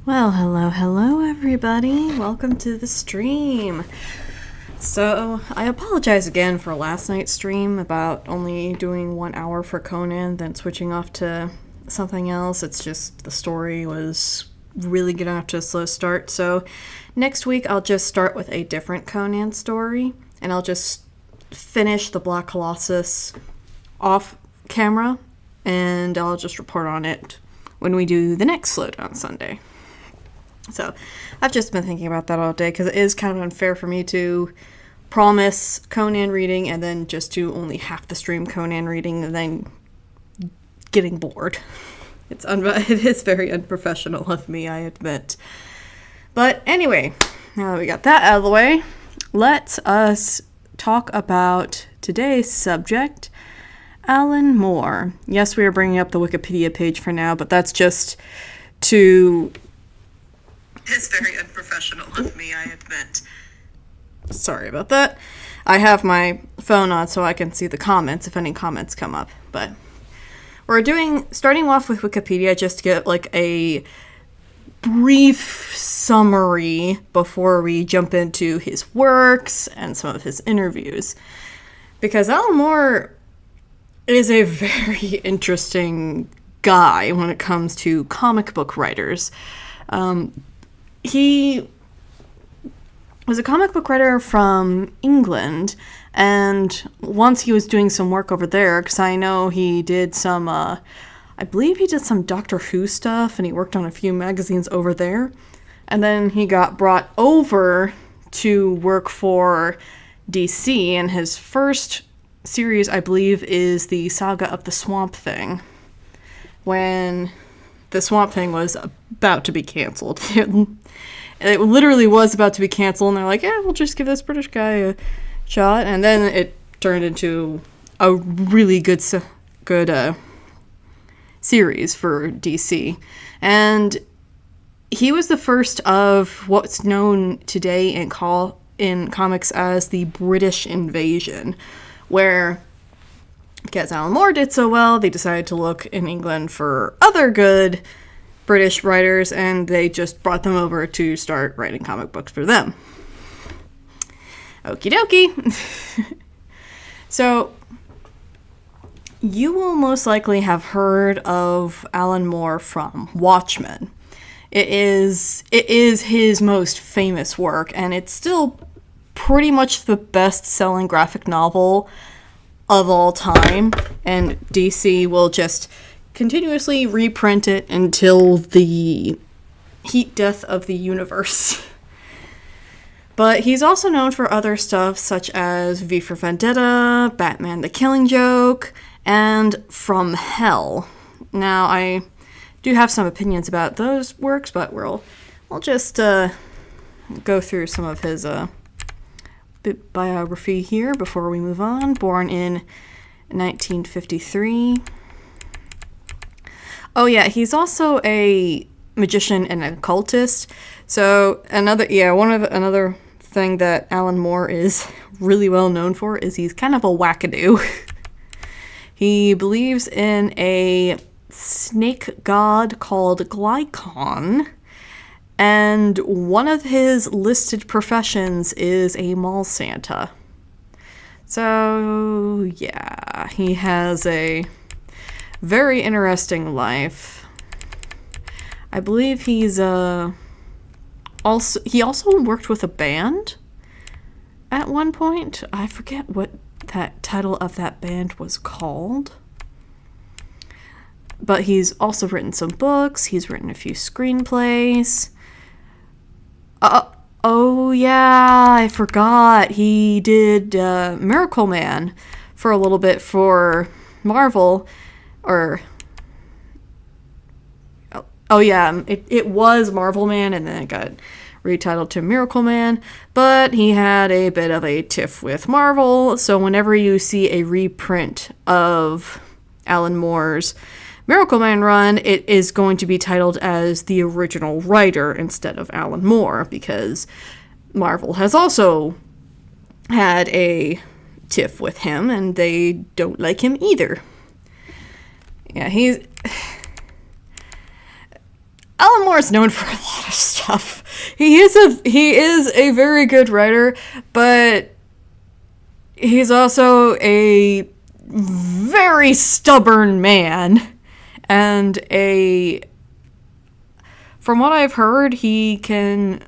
Well, hello, everybody. Welcome to the stream. So, I apologize again for last night's stream about only doing 1 hour for Conan, then switching off to something else. It's just the story was really getting off to a slow start. So, next week I'll just start with a different Conan story, and I'll just finish the Black Colossus off camera, and I'll just report on it when we do the next Slowdown Sunday. So, I've just been thinking about that all day, because it is kind of unfair for me to promise Conan reading and then just do only half the stream Conan reading and then getting bored. It is very unprofessional of me, I admit. But anyway, now that we got that out of the way, let us talk about today's subject, Alan Moore. Yes, we are bringing up the Wikipedia page for now, but that's just to... It's very unprofessional of me, I admit. Sorry about that. I have my phone on so I can see the comments if any comments come up. But we're starting off with Wikipedia just to get like a brief summary before we jump into his works and some of his interviews. Because Alan Moore is a very interesting guy when it comes to comic book writers. He was a comic book writer from England, and once he was doing some work over there, because I know he did some, I believe he did some Doctor Who stuff, and he worked on a few magazines over there, and then he got brought over to work for DC, and his first series, I believe, is the Saga of the Swamp Thing, when the Swamp Thing was about to be canceled. It literally was about to be canceled, and they're like, yeah, we'll just give this British guy a shot. And then it turned into a really good series for DC. And he was the first of what's known today in comics as the British Invasion, where, because Alan Moore did so well, they decided to look in England for other good British writers, and they just brought them over to start writing comic books for them. Okie dokie. So, you will most likely have heard of Alan Moore from Watchmen. It is his most famous work, and it's still pretty much the best-selling graphic novel of all time, and DC will just continuously reprint it until the heat death of the universe. But he's also known for other stuff such as V for Vendetta, Batman the Killing Joke, and From Hell. Now, I do have some opinions about those works, but we'll just go through some of his biography here before we move on. Born in 1953. Oh yeah, he's also a magician and an occultist. So another thing that Alan Moore is really well known for is he's kind of a wackadoo. He believes in a snake god called Glykon, and one of his listed professions is a mall Santa. So yeah, he has a very interesting life. I believe he also worked with a band at one point. I forget what that title of that band was called. But he's also written some books. He's written a few screenplays. Oh yeah, I forgot. He did Miracle Man for a little bit for Marvel. It was Marvel Man, and then it got retitled to Miracle Man, but he had a bit of a tiff with Marvel, so whenever you see a reprint of Alan Moore's Miracle Man run, it is going to be titled as the original writer instead of Alan Moore, because Marvel has also had a tiff with him, and they don't like him either. Yeah, Alan Moore is known for a lot of stuff. He is a very good writer, but he's also a very stubborn man, and from what I've heard, he can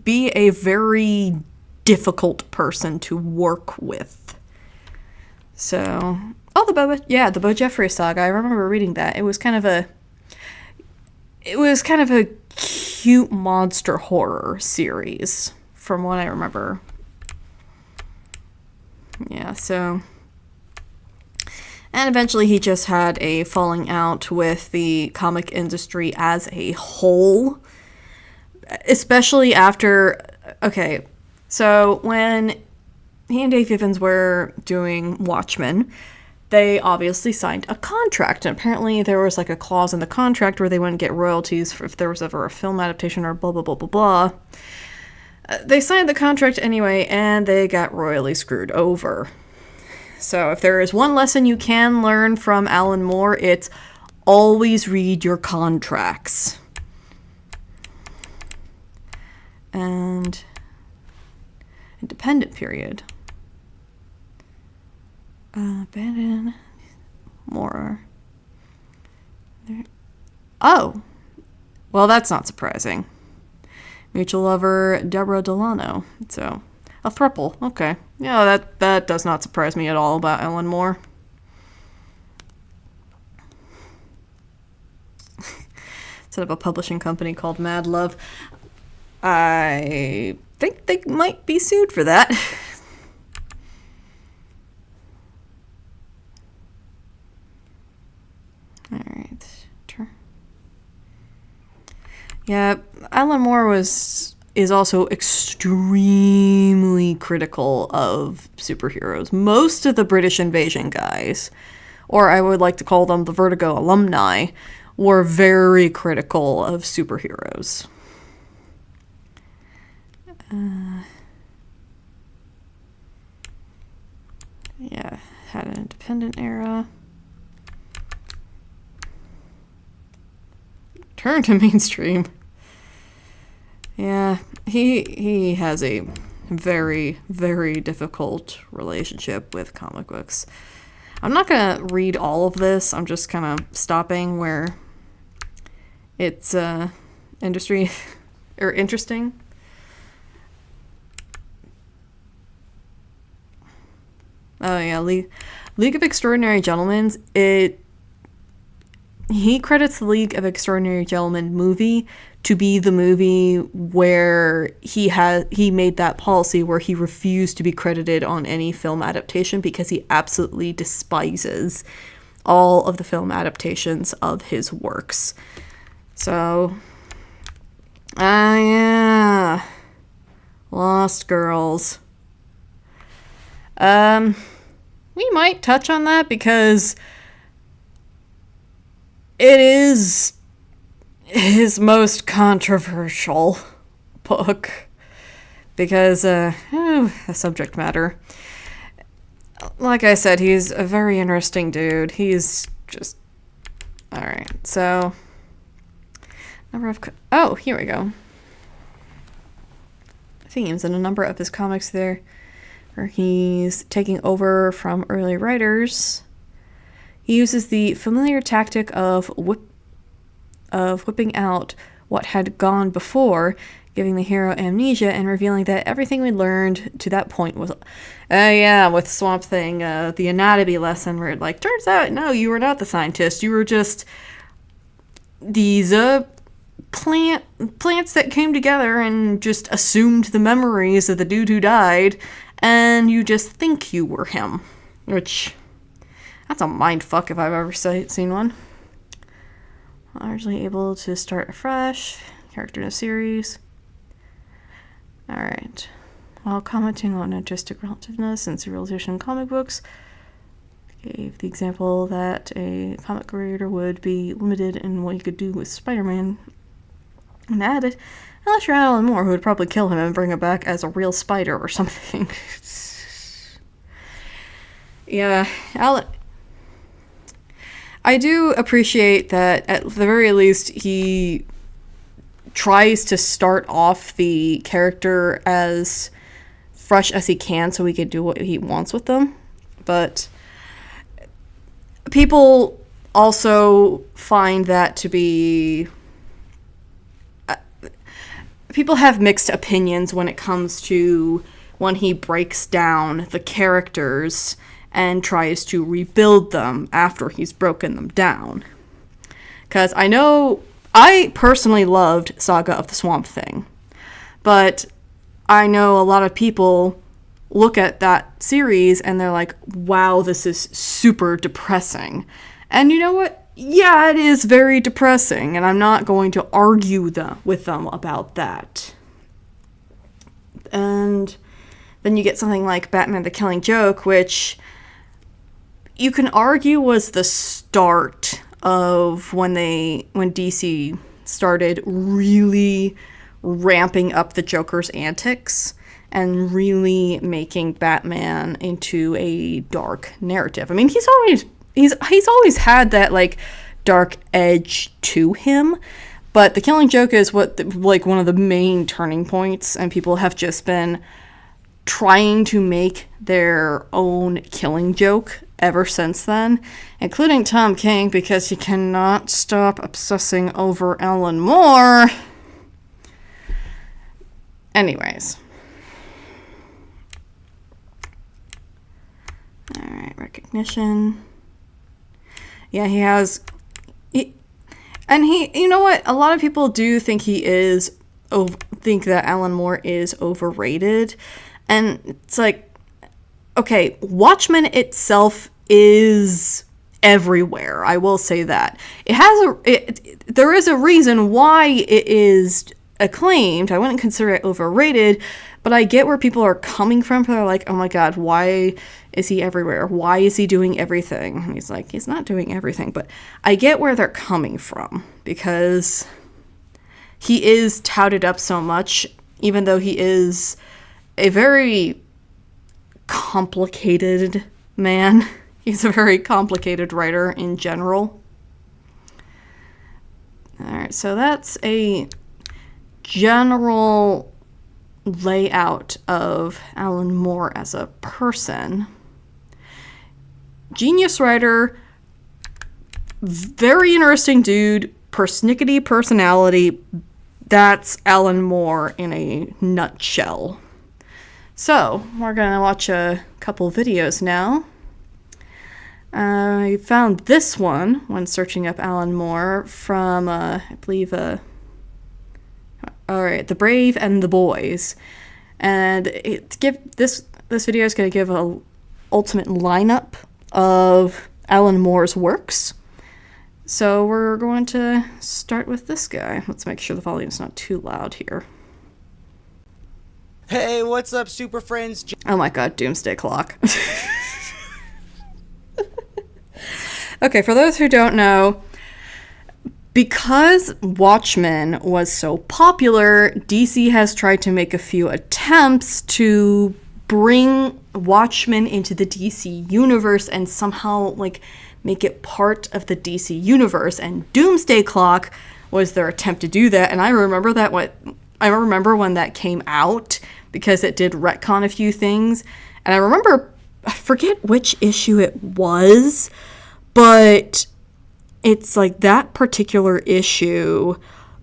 be a very difficult person to work with. So, the Bo Jeffrey saga. I remember reading that. It was kind of a cute monster horror series, from what I remember. Yeah, so. And eventually he just had a falling out with the comic industry as a whole. Especially after. Okay, so when he and Dave Gibbons were doing Watchmen, they obviously signed a contract, and apparently there was like a clause in the contract where they wouldn't get royalties if there was ever a film adaptation or blah blah blah blah blah. They signed the contract anyway, and they got royally screwed over. So if there is one lesson you can learn from Alan Moore, it's always read your contracts. And independent period. Abandon more. There. Oh, well, that's not surprising. Mutual lover Deborah Delano. So, a throuple. Okay, yeah, that does not surprise me at all about Alan Moore. Set up a publishing company called Mad Love. I think they might be sued for that. Alright. Yeah, Alan Moore is also extremely critical of superheroes. Most of the British Invasion guys, or I would like to call them the Vertigo alumni, were very critical of superheroes. Yeah, had an independent era. Turn to mainstream. Yeah, he has a very, very difficult relationship with comic books. I'm not gonna read all of this. I'm just kind of stopping where it's industry or interesting. Oh yeah, League of Extraordinary Gentlemen. He credits the League of Extraordinary Gentlemen movie to be the movie where he made that policy where he refused to be credited on any film adaptation because he absolutely despises all of the film adaptations of his works. So, yeah, Lost Girls. We might touch on that because it is his most controversial book. Because, the subject matter. Like I said, he's a very interesting dude. He's just... Alright, so... here we go. Themes and a number of his comics there, where he's taking over from early writers. He uses the familiar tactic of whipping out what had gone before, giving the hero amnesia and revealing that everything we learned to that point was... with Swamp Thing, the anatomy lesson where it, turns out, no, you were not the scientist. You were just these, plants that came together and just assumed the memories of the dude who died, and you just think you were him. Which... that's a mindfuck if I've ever seen one. Largely able to start afresh. Character in a series. Alright. While commenting on artistic relativeness and serialization in comic books, gave the example that a comic creator would be limited in what he could do with Spider-Man, and added, unless you're Alan Moore, who would probably kill him and bring him back as a real spider or something. Yeah, I do appreciate that at the very least he tries to start off the character as fresh as he can so he can do what he wants with them. But people also find that to be... people have mixed opinions when it comes to when he breaks down the characters and tries to rebuild them after he's broken them down. Because I personally loved Saga of the Swamp Thing, but I know a lot of people look at that series and they're like, wow, this is super depressing. And you know what? Yeah, it is very depressing, and I'm not going to argue with them about that. And then you get something like Batman the Killing Joke, which you can argue was the start of when DC started really ramping up the Joker's antics and really making Batman into a dark narrative. I mean, he's always had that like dark edge to him, but the Killing Joke is one of the main turning points, and people have just been trying to make their own Killing Joke ever since then, including Tom King, because he cannot stop obsessing over Alan Moore. Anyways. Alright, recognition. Yeah, he has... you know what? A lot of people do think think that Alan Moore is overrated. And it's like, okay, Watchmen itself is everywhere. I will say that. There is a reason why it is acclaimed. I wouldn't consider it overrated, but I get where people are coming from. They're like, oh my god, why is he everywhere? Why is he doing everything? And he's like, he's not doing everything, but I get where they're coming from, because he is touted up so much, even though he is a very complicated man. He's a very complicated writer in general. Alright, so that's a general layout of Alan Moore as a person. Genius writer, very interesting dude, persnickety personality. That's Alan Moore in a nutshell. So, we're gonna watch a couple videos now. I found this one when searching up Alan Moore from, I believe, alright, The Brave and the Boys. And this video is going to give a ultimate lineup of Alan Moore's works. So we're going to start with this guy. Let's make sure the volume's not too loud here. Hey, what's up, super friends? Oh my god, Doomsday Clock. Okay, for those who don't know, because Watchmen was so popular, DC has tried to make a few attempts to bring Watchmen into the DC universe and somehow, like, make it part of the DC universe. And Doomsday Clock was their attempt to do that. And I remember when that came out, because it did retcon a few things. And I forget which issue it was, but it's like that particular issue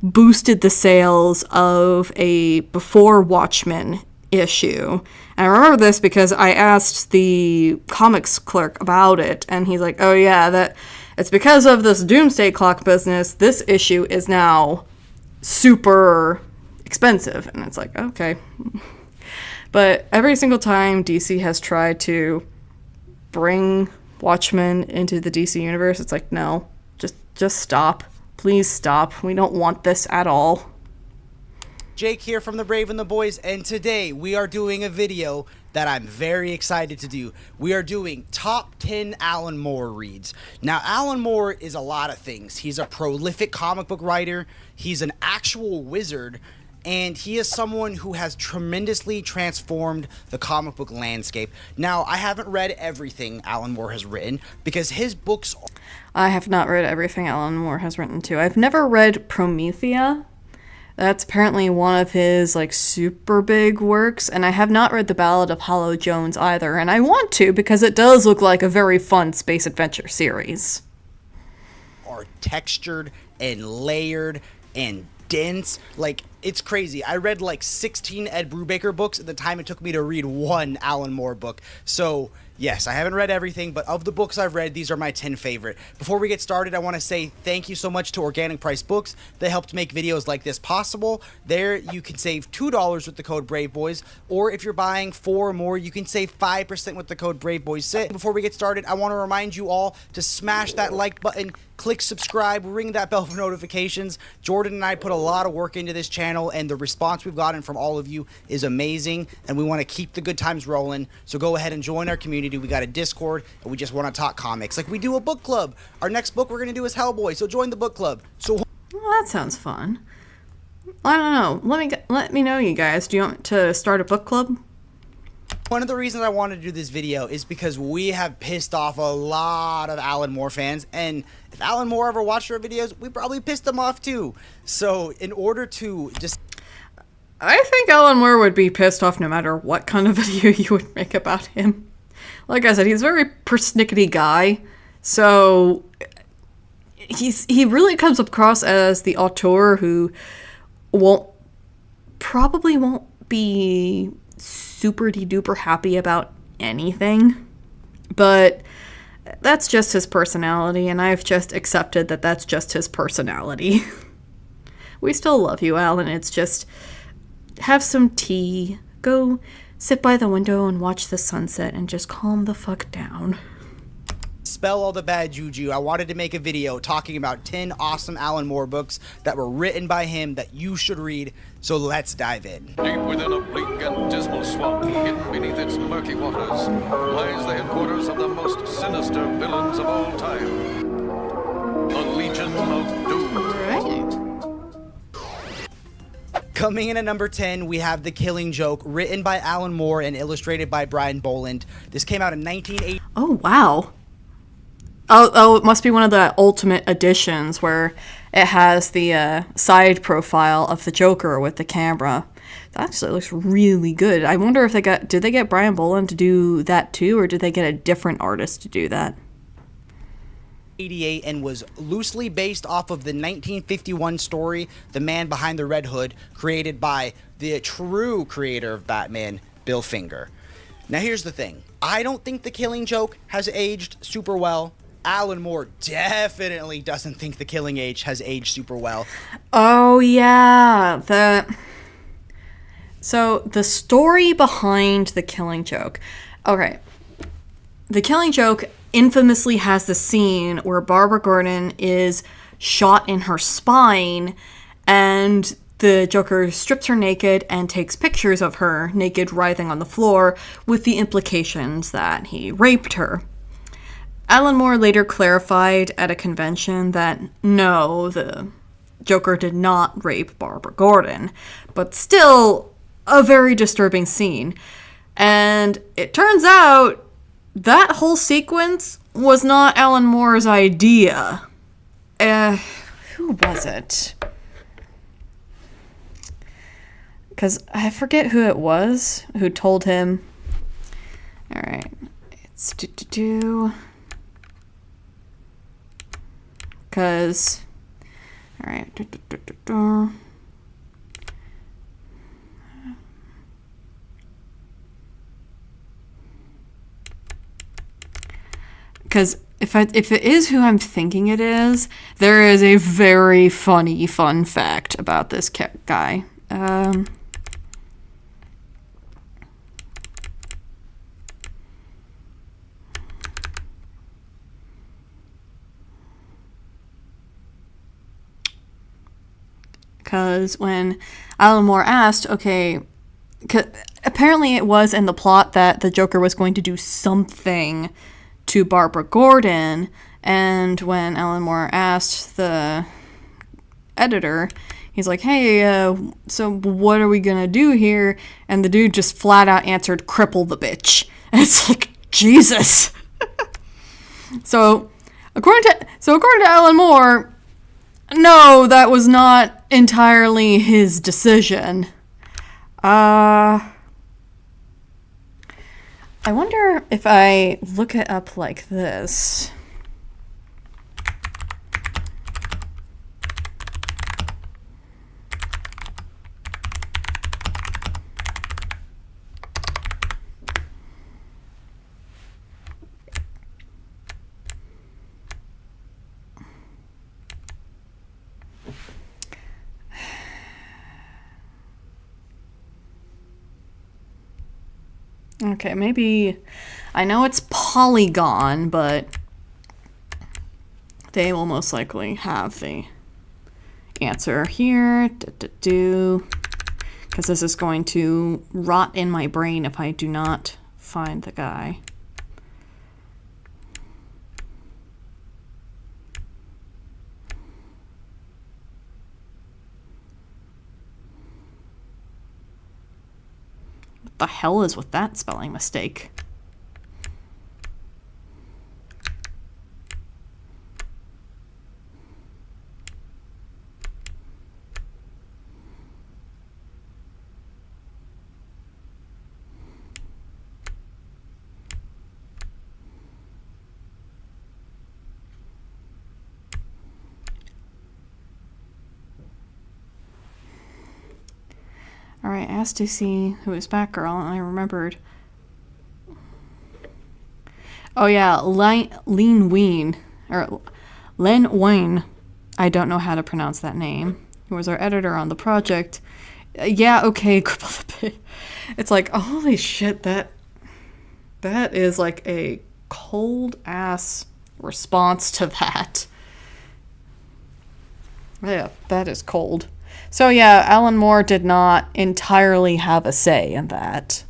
boosted the sales of a before Watchmen issue. And I remember this because I asked the comics clerk about it, and he's like, oh yeah, that it's because of this Doomsday Clock business, this issue is now super expensive. And it's like, okay. But every single time DC has tried to bring Watchmen into the DC universe, it's like, no, just stop. Please stop. We don't want this at all. Jake here from The Brave and the Boys, and today we are doing a video that I'm very excited to do. We are doing top 10 Alan Moore reads. Now, Alan Moore is a lot of things. He's a prolific comic book writer, he's an actual wizard, and he is someone who has tremendously transformed the comic book landscape. Now, I haven't read everything Alan Moore has written, because his books... I have not read everything Alan Moore has written, too. I've never read Promethea, That's apparently one of his like super big works, and I have not read The Ballad of Hollow Jones either, and I want to because it does look like a very fun space adventure series. Are textured and layered and dense. Like, it's crazy. I read like 16 Ed Brubaker books at the time it took me to read one Alan Moore book. So, yes, I haven't read everything, but of the books I've read, these are my 10 favorite. Before we get started, I want to say thank you so much to Organic Price Books. They helped make videos like this possible. There, you can save $2 with the code BRAVEBOYS, or if you're buying 4 or more, you can save 5% with the code BRAVEBOYS. Before we get started, I want to remind you all to smash that like button, click subscribe, ring that bell for notifications. Jordan and I put a lot of work into this channel, and the response we've gotten from all of you is amazing, and we want to keep the good times rolling. So go ahead and join our community. We got a Discord, and we just want to talk comics. Like we do a book club. Our next book we're going to do is Hellboy, so join the book club. So Well, that sounds fun. I don't know. Let me know, you guys. Do you want to start a book club? one of the reasons I wanted to do this video is because we have pissed off a lot of Alan Moore fans, and if Alan Moore ever watched our videos, we probably pissed them off too. So in order to just... I think Alan Moore would be pissed off no matter what kind of video you would make about him. Like I said, he's a very persnickety guy, so he really comes across as the auteur who probably won't be super de-duper happy about anything, but that's just his personality, and I've just accepted that that's just his personality. We still love you, Alan. It's just, have some tea, go sit by the window and watch the sunset and just calm the fuck down. Spell all the bad juju, I wanted to make a video talking about 10 awesome Alan Moore books that were written by him that you should read, so let's dive in. Deep within a bleak and dismal swamp, hidden beneath its murky waters, lies the headquarters of the most sinister villains of all time. The Legion of Doom. Right. Coming in at number 10, we have The Killing Joke, written by Alan Moore and illustrated by Brian Boland. This came out in 1980. Oh, wow. Oh, it must be one of the Ultimate Editions where it has the side profile of the Joker with the camera. That actually looks really good. I wonder if did they get Brian Boland to do that too, or did they get a different artist to do that? 88 and was loosely based off of the 1951 story, The Man Behind the Red Hood, created by the true creator of Batman, Bill Finger. Now here's the thing. I don't think The Killing Joke has aged super well. Alan Moore definitely doesn't think The Killing Age has aged super well. Oh, yeah. So, the story behind The Killing Joke. Okay. The Killing Joke infamously has the scene where Barbara Gordon is shot in her spine, and the Joker strips her naked and takes pictures of her naked writhing on the floor with the implications that he raped her. Alan Moore later clarified at a convention that no, the Joker did not rape Barbara Gordon, but still a very disturbing scene. And it turns out that whole sequence was not Alan Moore's idea. Who was it? Because I forget who it was who told him. Alright, it's because, alright, because if it is who I'm thinking it is, there is a very funny fun fact about this guy. Because when Alan Moore asked, okay, apparently it was in the plot that the Joker was going to do something to Barbara Gordon, and when Alan Moore asked the editor, he's like, hey, so what are we gonna do here? And the dude just flat out answered, cripple the bitch. And it's like, Jesus. So according to Alan Moore, No, that was not entirely his decision. I wonder if I look it up like this. Okay, maybe... I know it's Polygon, but they will most likely have the answer here. Because this is going to rot in my brain if I do not find the guy. What the hell is with that spelling mistake? Alright, asked to see who is Batgirl, and I remembered. Oh yeah, Len Wein. I don't know how to pronounce that name. Who was our editor on the project. Yeah, okay. It's like, holy shit, that is like a cold-ass response to that. Yeah, that is cold. So yeah, Alan Moore did not entirely have a say in that.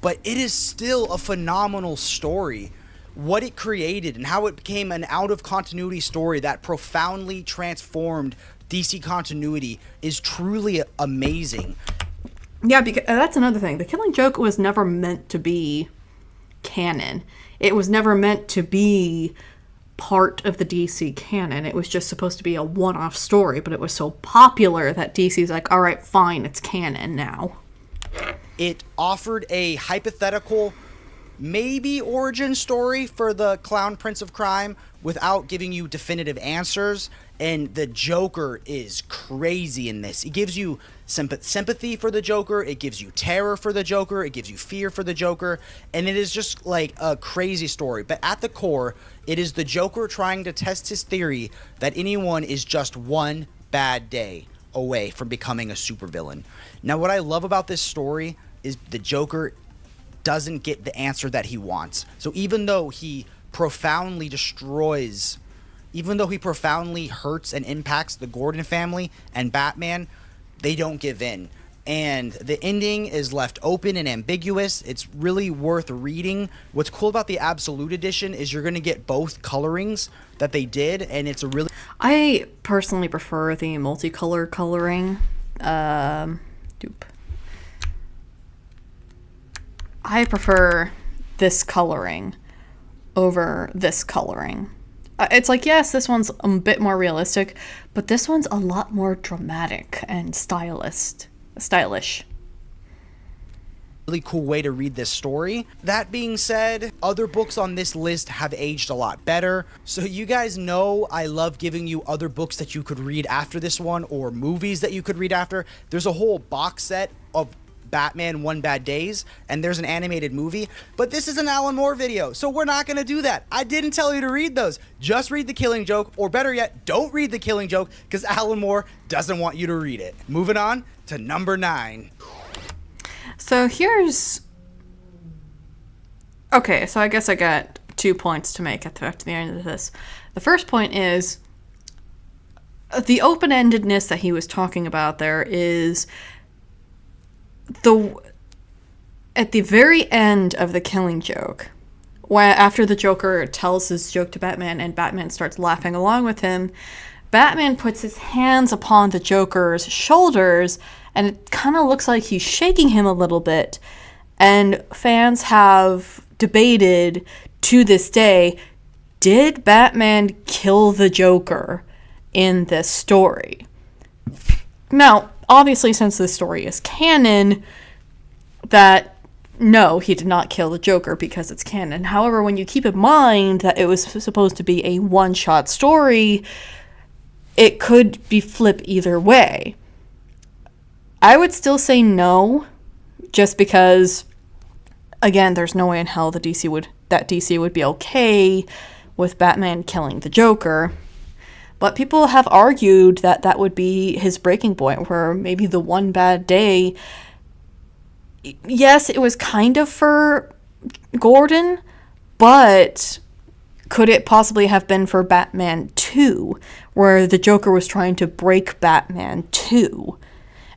But it is still a phenomenal story. What it created and how it became an out-of-continuity story that profoundly transformed DC continuity is truly amazing. Yeah, because that's another thing. The Killing Joke was never meant to be canon. It was never meant to be part of the DC canon. It was just supposed to be a one-off story, but it was so popular that DC's like, all right, fine, it's canon now. It offered a hypothetical, maybe origin story for the Clown Prince of Crime without giving you definitive answers, and the Joker is crazy in this. It gives you sympathy for the Joker, it gives you terror for the Joker, it gives you fear for the Joker, and it is just like a crazy story. But at the core, it is the Joker trying to test his theory that anyone is just one bad day away from becoming a supervillain. Now, what I love about this story is the Joker doesn't get the answer that he wants. So even though he profoundly destroys, even though he profoundly hurts and impacts the Gordon family and Batman, they don't give in. And the ending is left open and ambiguous. It's really worth reading. What's cool about the Absolute Edition is you're going to get both colorings that they did, and it's a really... I personally prefer the multicolor coloring. I prefer this coloring over this coloring. It's like, yes, this one's a bit more realistic, but this one's a lot more dramatic and stylish. Really cool way to read this story. That being said, other books on this list have aged a lot better. So you guys know I love giving you other books that you could read after this one, or movies that you could read after. There's a whole box set of Batman One Bad Days, and there's an animated movie, but this is an Alan Moore video, so we're not gonna do that. I didn't tell you to read those. Just read The Killing Joke, or better yet, don't read The Killing Joke, because Alan Moore doesn't want you to read it. Moving on to number 9. So here's... Okay, so I guess I got 2 points to make at the end of this. The first point is the open-endedness that he was talking about there is at the very end of The Killing Joke, after the Joker tells his joke to Batman and Batman starts laughing along with him, Batman puts his hands upon the Joker's shoulders, and it kind of looks like he's shaking him a little bit. And fans have debated to this day, did Batman kill the Joker? in this story. Now, obviously, since this story is canon, that no, he did not kill the Joker because it's canon. However, when you keep in mind that it was supposed to be a one-shot story, it could be flip either way. I would still say no, just because, again, there's no way in hell that DC would be okay with Batman killing the Joker. But people have argued that that would be his breaking point, where maybe the one bad day, yes, it was kind of for Gordon, but could it possibly have been for Batman 2, where the Joker was trying to break Batman 2?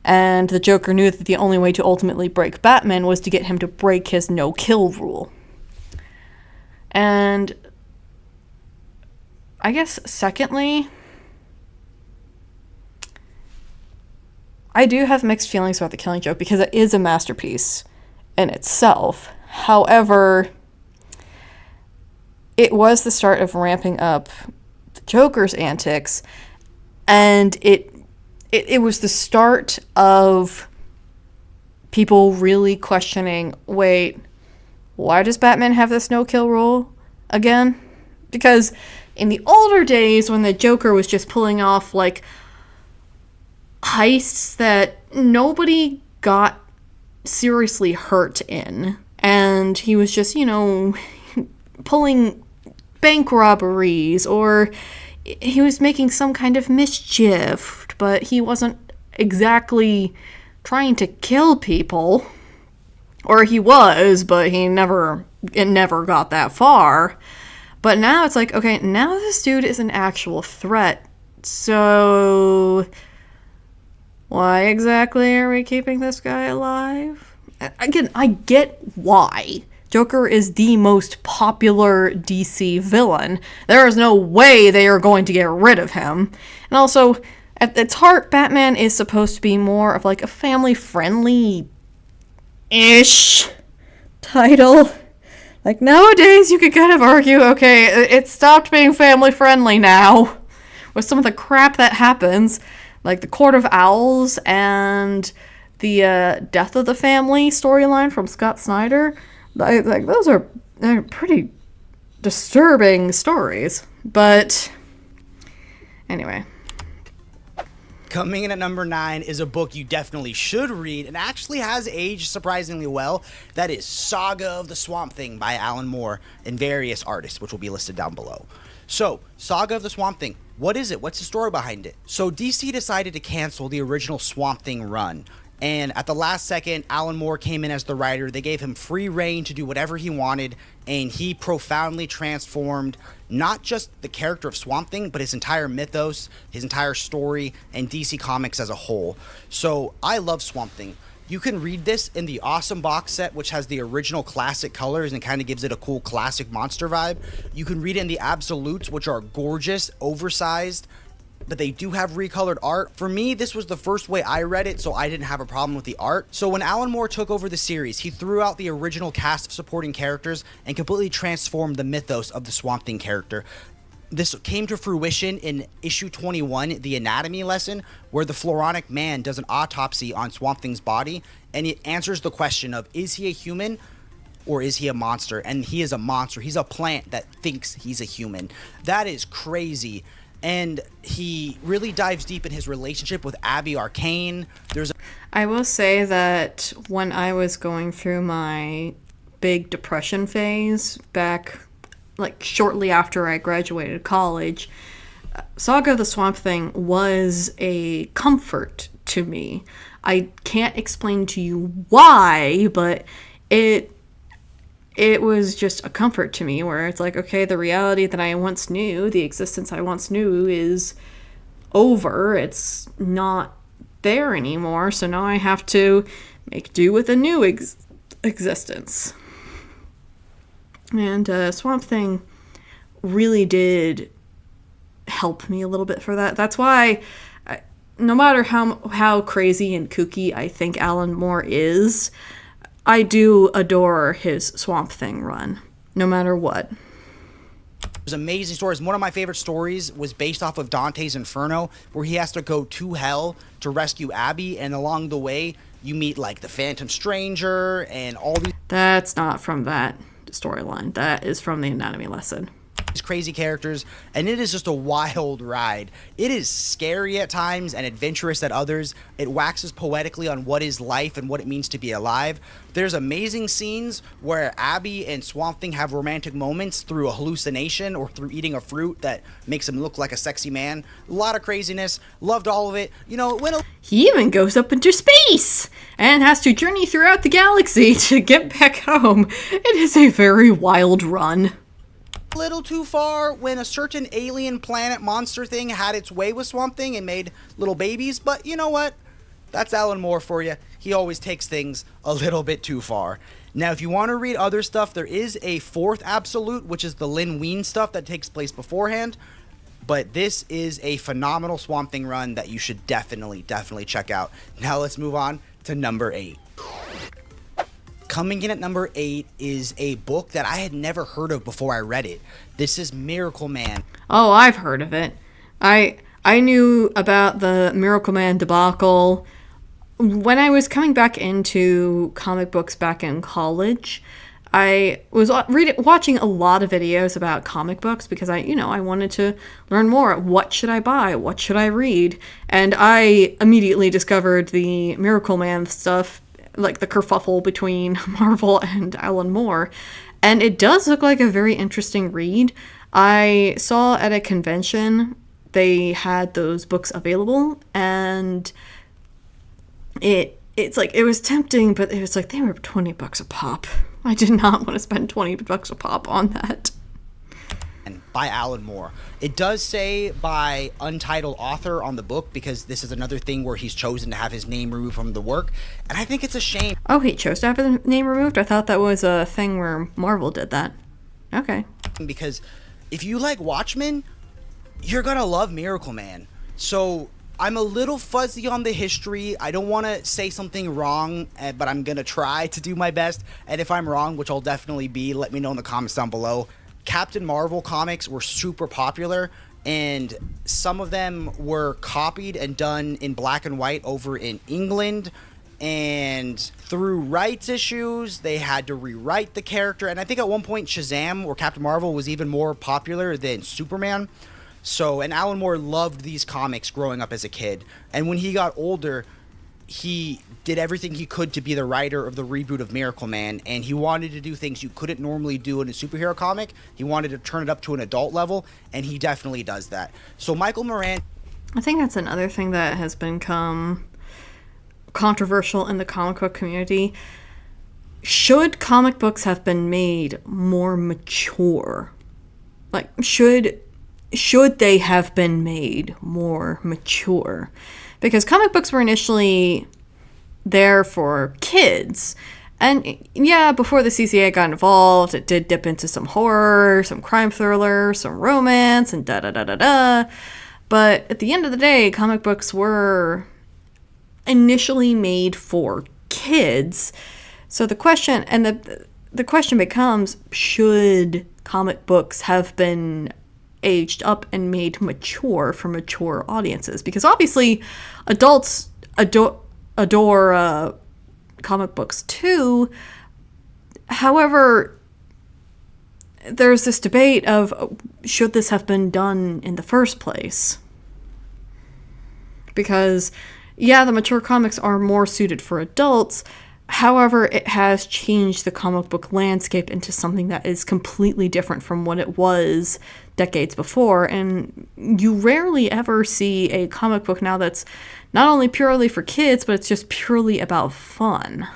And the Joker knew that the only way to ultimately break Batman was to get him to break his no-kill rule. And I guess, secondly, I do have mixed feelings about The Killing Joke because it is a masterpiece in itself. However, it was the start of ramping up the Joker's antics, and it was the start of people really questioning, wait, why does Batman have this no-kill rule again? Because in the older days, when the Joker was just pulling off, like, heists that nobody got seriously hurt in, and he was just, pulling bank robberies, or he was making some kind of mischief, but he wasn't exactly trying to kill people. Or he was, but it never got that far. But now it's like, okay, now this dude is an actual threat. So why exactly are we keeping this guy alive? Again, I get why. Joker is the most popular DC villain. There is no way they are going to get rid of him. And also, at its heart, Batman is supposed to be more of like a family-friendly-ish title. Like, nowadays, you could kind of argue, okay, it stopped being family-friendly now, with some of the crap that happens, like the Court of Owls and the Death of the Family storyline from Scott Snyder. Like, those are pretty disturbing stories. But anyway. Coming in at number 9 is a book you definitely should read and actually has aged surprisingly well. That is Saga of the Swamp Thing by Alan Moore and various artists, which will be listed down below. So, Saga of the Swamp Thing. What is it? What's the story behind it? So, DC decided to cancel the original Swamp Thing run. And at the last second, Alan Moore came in as the writer. They gave him free reign to do whatever he wanted, and he profoundly transformed not just the character of Swamp Thing, but his entire mythos, his entire story, and DC Comics as a whole. So I love Swamp Thing. You can read this in the awesome box set, which has the original classic colors and kind of gives it a cool classic monster vibe. You can read it in the absolutes, which are gorgeous, oversized, but they do have recolored art. For me, this was the first way I read it, so I didn't have a problem with the art. So when Alan Moore took over the series, he threw out the original cast of supporting characters and completely transformed the mythos of the Swamp Thing character. This came to fruition in issue 21, the anatomy lesson, where the Floronic Man does an autopsy on Swamp Thing's body, and it answers the question of, is he a human or is he a monster? And he is a monster. He's a plant that thinks he's a human. That is crazy. And he really dives deep in his relationship with Abby Arcane. I will say that when I was going through my big depression phase back, like, shortly after I graduated college, Saga of the Swamp Thing was a comfort to me. I can't explain to you why, but it was just a comfort to me, where it's like, okay, the reality that I once knew, the existence I once knew is over. It's not there anymore, so now I have to make do with a new existence. And Swamp Thing really did help me a little bit for that. That's why, no matter how crazy and kooky I think Alan Moore is, I do adore his Swamp Thing run, no matter what. There's amazing stories. One of my favorite stories was based off of Dante's Inferno, where he has to go to hell to rescue Abby, and along the way, you meet like the Phantom Stranger and all these That's not from that storyline. That is from the anatomy lesson. crazy characters, and it is just a wild ride. It is scary at times and adventurous at others. It waxes poetically on what is life and what it means to be alive. There's amazing scenes where Abby and Swamp Thing have romantic moments through a hallucination or through eating a fruit that makes him look like a sexy man. A lot of craziness. Loved all of it. You know, it went He even goes up into space and has to journey throughout the galaxy to get back home. It is a very wild run. little too far when a certain alien planet monster thing had its way with Swamp Thing and made little babies, but you know what? That's Alan Moore for you. He always takes things a little bit too far. Now, if you want to read other stuff, there is a fourth Absolute, which is the Lin Wein stuff that takes place beforehand, but this is a phenomenal Swamp Thing run that you should definitely check out. Now let's move on to number 8. Coming in at number 8 is a book that I had never heard of before I read it. This is Miracle Man. Oh, I've heard of it. I knew about the Miracle Man debacle when I was coming back into comic books back in college. I was watching a lot of videos about comic books because I wanted to learn more. What should I buy? What should I read? And I immediately discovered the Miracle Man stuff, like the kerfuffle between Marvel and Alan Moore. And it does look like a very interesting read. I saw at a convention they had those books available, and it's like, it was tempting, but it was like they were $20 a pop. I did not want to spend $20 a pop on that. And by Alan Moore. It does say by untitled author on the book, because this is another thing where he's chosen to have his name removed from the work, and I think it's a shame. Oh, he chose to have his name removed? I thought that was a thing where Marvel did that. Okay. Because if you like Watchmen, you're gonna love Miracle Man. So I'm a little fuzzy on the history. I don't want to say something wrong, but I'm gonna try to do my best. And if I'm wrong, which I'll definitely be, let me know in the comments down below. Captain Marvel comics were super popular, and some of them were copied and done in black and white over in England, and through rights issues they had to rewrite the character. And I think at one point Shazam or Captain Marvel was even more popular than Superman. So, and Alan Moore loved these comics growing up as a kid, and when he got older, he did everything he could to be the writer of the reboot of Miracle Man, and he wanted to do things you couldn't normally do in a superhero comic. He wanted to turn it up to an adult level, and he definitely does that. So Michael Moran... I think that's another thing that has become controversial in the comic book community. Should comic books have been made more mature? Like, should they have been made more mature? Because comic books were initially there for kids. And yeah, before the CCA got involved, it did dip into some horror, some crime thriller, some romance, and da-da-da-da-da. But at the end of the day, comic books were initially made for kids. So the question, and the question becomes, should comic books have been aged up and made mature for mature audiences? Because obviously adults adore comic books too. However, there's this debate of, should this have been done in the first place? Because yeah, the mature comics are more suited for adults. However, it has changed the comic book landscape into something that is completely different from what it was decades before, and you rarely ever see a comic book now that's not only purely for kids, but it's just purely about fun.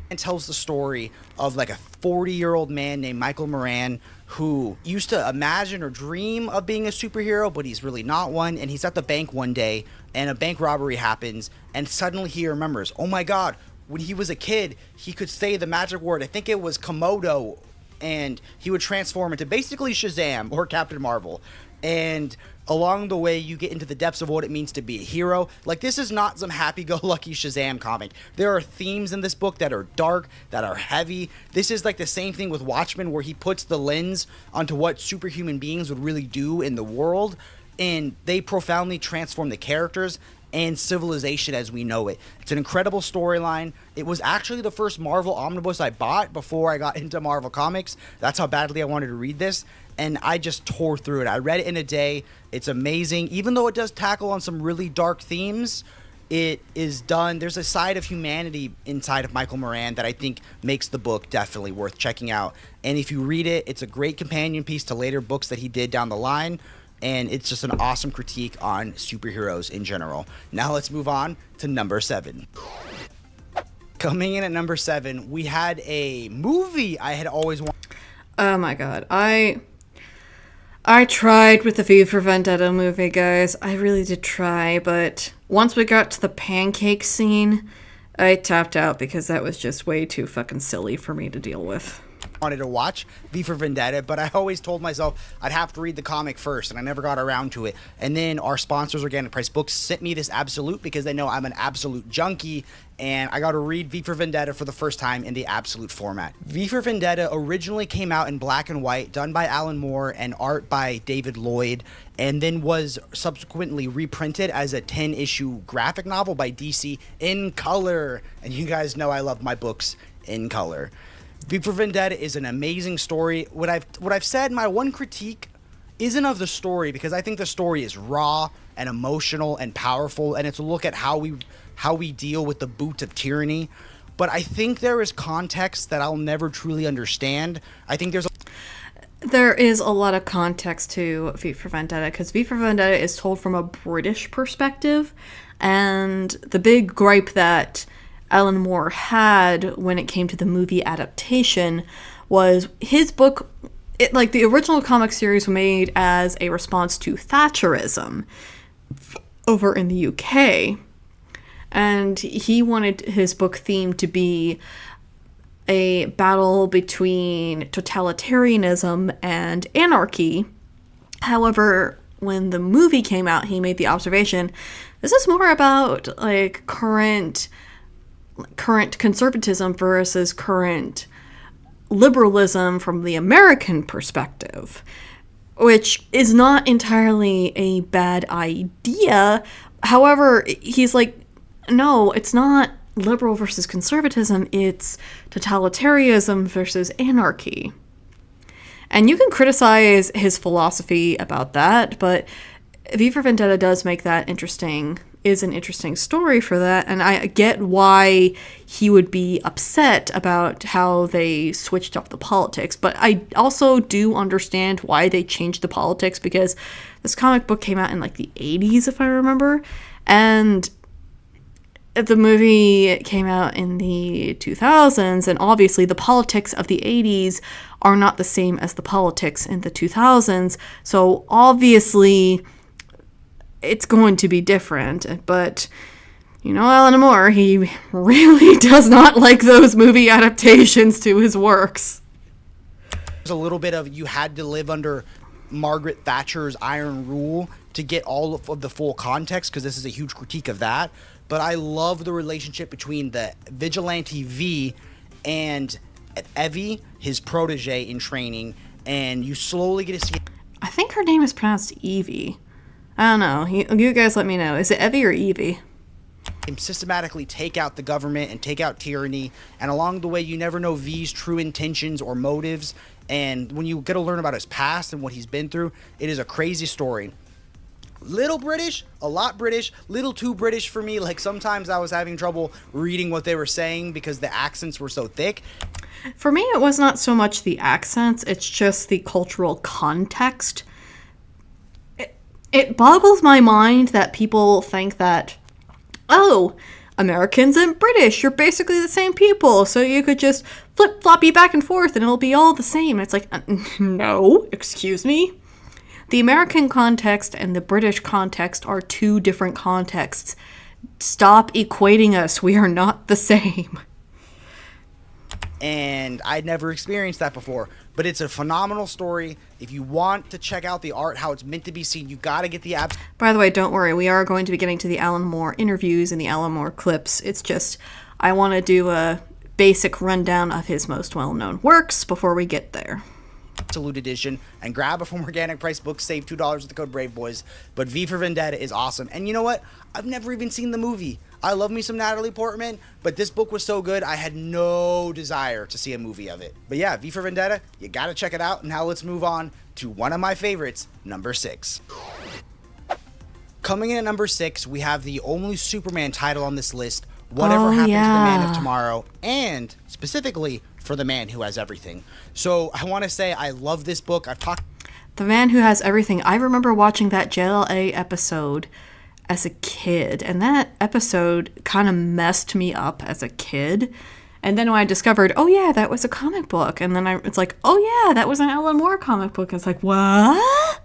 And tells the story of like a 40-year-old man named Michael Moran who used to imagine or dream of being a superhero, but he's really not one. And he's at the bank one day, and a bank robbery happens, and suddenly he remembers, oh my god, when he was a kid, he could say the magic word, I think it was Komodo, and he would transform into basically Shazam or Captain Marvel. And Along the way, you get into the depths of what it means to be a hero. Like, this is not some happy-go-lucky Shazam comic. There are themes in this book that are dark, that are heavy. This is like the same thing with Watchmen, where he puts the lens onto what superhuman beings would really do in the world, and they profoundly transform the characters and civilization as we know it. It's an incredible storyline. It was actually the first Marvel omnibus I bought before I got into Marvel Comics. That's how badly I wanted to read this, and I just tore through it. I read it in a day. It's amazing. Even though it does tackle on some really dark themes, it is done. There's a side of humanity inside of Michael Moran that I think makes the book definitely worth checking out. And if you read it, it's a great companion piece to later books that he did down the line. And it's just an awesome critique on superheroes in general. Now let's move on to number 7. Coming in at number 7, we had a movie I had always wanted. Oh my god. I tried with the V for Vendetta movie, guys. I really did try, but once we got to the pancake scene, I tapped out because that was just way too fucking silly for me to deal with. Wanted to watch V for Vendetta, but I always told myself I'd have to read the comic first, and I never got around to it. And then our sponsors, Organic Price Books, sent me this Absolute because they know I'm an Absolute junkie, and I got to read V for Vendetta for the first time in the Absolute format. V for Vendetta originally came out in black and white, done by Alan Moore and art by David Lloyd, and then was subsequently reprinted as a 10-issue graphic novel by DC in color. And you guys know I love my books in color. V for Vendetta is an amazing story. What I've said, my one critique isn't of the story, because I think the story is raw and emotional and powerful, and it's a look at how we deal with the boot of tyranny. But I think there is context that I'll never truly understand. I think There is a lot of context to V for Vendetta, because V for Vendetta is told from a British perspective, and the big gripe that Alan Moore had when it came to the movie adaptation was his book, the original comic series was made as a response to Thatcherism over in the UK, and he wanted his book theme to be a battle between totalitarianism and anarchy. However, when the movie came out, he made the observation, this is more about current conservatism versus current liberalism from the American perspective, which is not entirely a bad idea. However, he's like, no, it's not liberal versus conservatism, it's totalitarianism versus anarchy. And you can criticize his philosophy about that, but V for Vendetta does make that is an interesting story for that, and I get why he would be upset about how they switched up the politics, but I also do understand why they changed the politics, because this comic book came out in the 80s, if I remember, and the movie came out in the 2000s, and obviously the politics of the 80s are not the same as the politics in the 2000s, so obviously it's going to be different. But Alan Moore, he really does not like those movie adaptations to his works. There's a little bit of, you had to live under Margaret Thatcher's iron rule to get all of the full context, because this is a huge critique of that. But I love the relationship between the vigilante V and Evie, his protege in training, and you slowly get to see. I think her name is pronounced Evie. I don't know. You guys let me know. Is it Evie or Evie? Him systematically take out the government and take out tyranny, and along the way you never know V's true intentions or motives, and when you get to learn about his past and what he's been through, it is a crazy story. Little British, a lot British, little too British for me. Sometimes I was having trouble reading what they were saying because the accents were so thick. For me, it was not so much the accents, it's just the cultural context. It boggles my mind that people think that, oh, Americans and British, you're basically the same people, so you could just flip-floppy back and forth and it'll be all the same. It's no, excuse me. The American context and the British context are two different contexts. Stop equating us. We are not the same. and I'd never experienced that before. But it's a phenomenal story. If you want to check out the art, how it's meant to be seen, you got to get the apps. By the way, don't worry, we are going to be getting to the Alan Moore interviews and the Alan Moore clips. It's just, I want to do a basic rundown of his most well-known works before we get there. Absolute edition, and grab it from Organic Price Books. Save $2 with the code BRAVEBOYS. But V for Vendetta is awesome. And you know what? I've never even seen the movie. I love me some Natalie Portman, but this book was so good, I had no desire to see a movie of it. But yeah, V for Vendetta, you gotta check it out. Now let's move on to one of my favorites, number 6. Coming in at number 6, we have the only Superman title on this list, Whatever Happened to the Man of Tomorrow, and specifically for the Man Who Has Everything. So I want to say I love this book. I've talked... The Man Who Has Everything. I remember watching that JLA episode as a kid, and that episode kind of messed me up as a kid. And then when I discovered, oh yeah, that was a comic book, and then it's like, oh yeah, that was an Alan Moore comic book. It's like, what?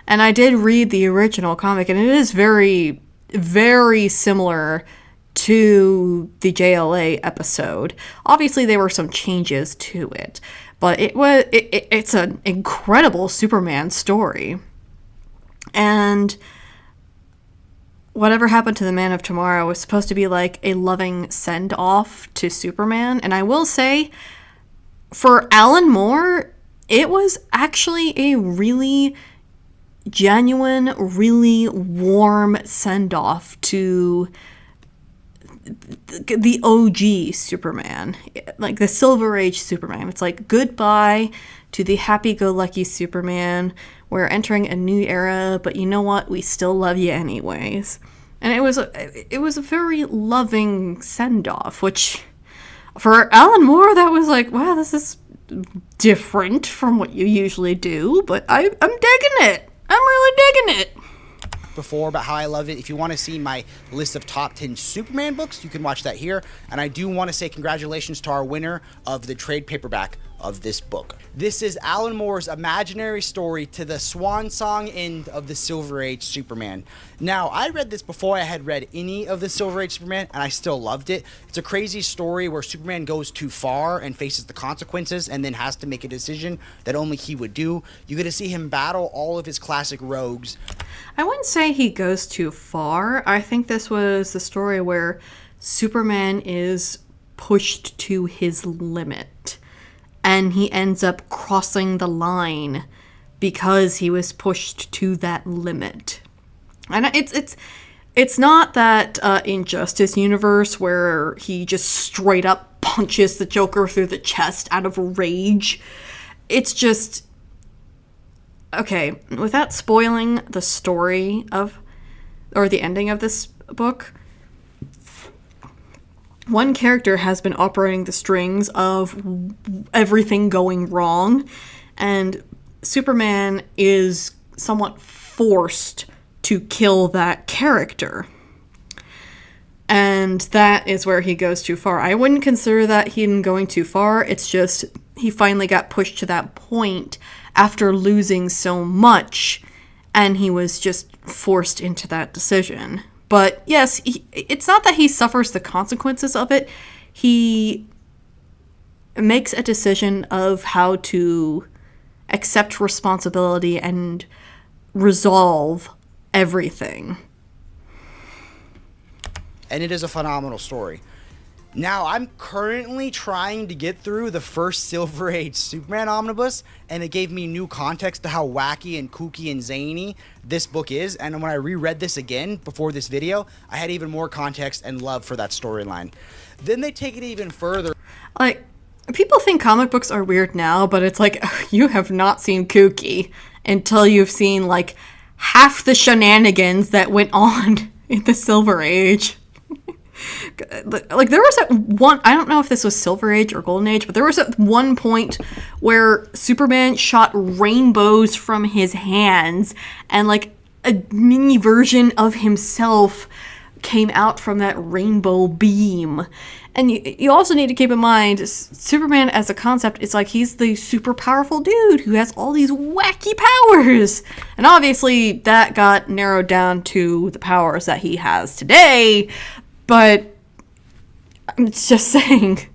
And I did read the original comic, and it is very, very similar to the JLA episode. Obviously, there were some changes to it, but it's an incredible Superman story. And Whatever Happened to the Man of Tomorrow was supposed to be like a loving send-off to Superman. And I will say, for Alan Moore, it was actually a really genuine, really warm send-off to the OG Superman, like the Silver Age Superman. It's like goodbye to the happy-go-lucky Superman. We're entering a new era, but you know what? We still love you anyways. And it was a very loving send-off, which for Alan Moore, that was like, wow, this is different from what you usually do, but I'm digging it. I'm really digging it. Before about how I love it. If you want to see my list of top 10 Superman books, you can watch that here. And I do want to say congratulations to our winner of the trade paperback of this book. This is Alan Moore's imaginary story to the swan song end of the Silver Age Superman. Now, I read this before I had read any of the Silver Age Superman, and I still loved it. It's a crazy story where Superman goes too far and faces the consequences and then has to make a decision that only he would do. You get to see him battle all of his classic rogues. I wouldn't say he goes too far. I think this was the story where Superman is pushed to his limit, and he ends up crossing the line because he was pushed to that limit. And it's not that Injustice universe where he just straight up punches the Joker through the chest out of rage. It's just, okay, without spoiling the story or the ending of this book, one character has been operating the strings of everything going wrong, and Superman is somewhat forced to kill that character. And that is where he goes too far. I wouldn't consider that him going too far. It's just he finally got pushed to that point after losing so much, and he was just forced into that decision. But yes, it's not that he suffers the consequences of it. He makes a decision of how to accept responsibility and resolve everything. And it is a phenomenal story. Now, I'm currently trying to get through the first Silver Age Superman omnibus, and it gave me new context to how wacky and kooky and zany this book is. And when I reread this again before this video, I had even more context and love for that storyline. Then they take it even further. Like, people think comic books are weird now, but it's like, you have not seen kooky until you've seen, like, half the shenanigans that went on in the Silver Age. Like, there was at one, I don't know if this was Silver Age or Golden Age, but there was at one point where Superman shot rainbows from his hands, and like a mini version of himself came out from that rainbow beam. And you also need to keep in mind, Superman as a concept is like he's the super powerful dude who has all these wacky powers. And obviously that got narrowed down to the powers that he has today. But I'm just saying,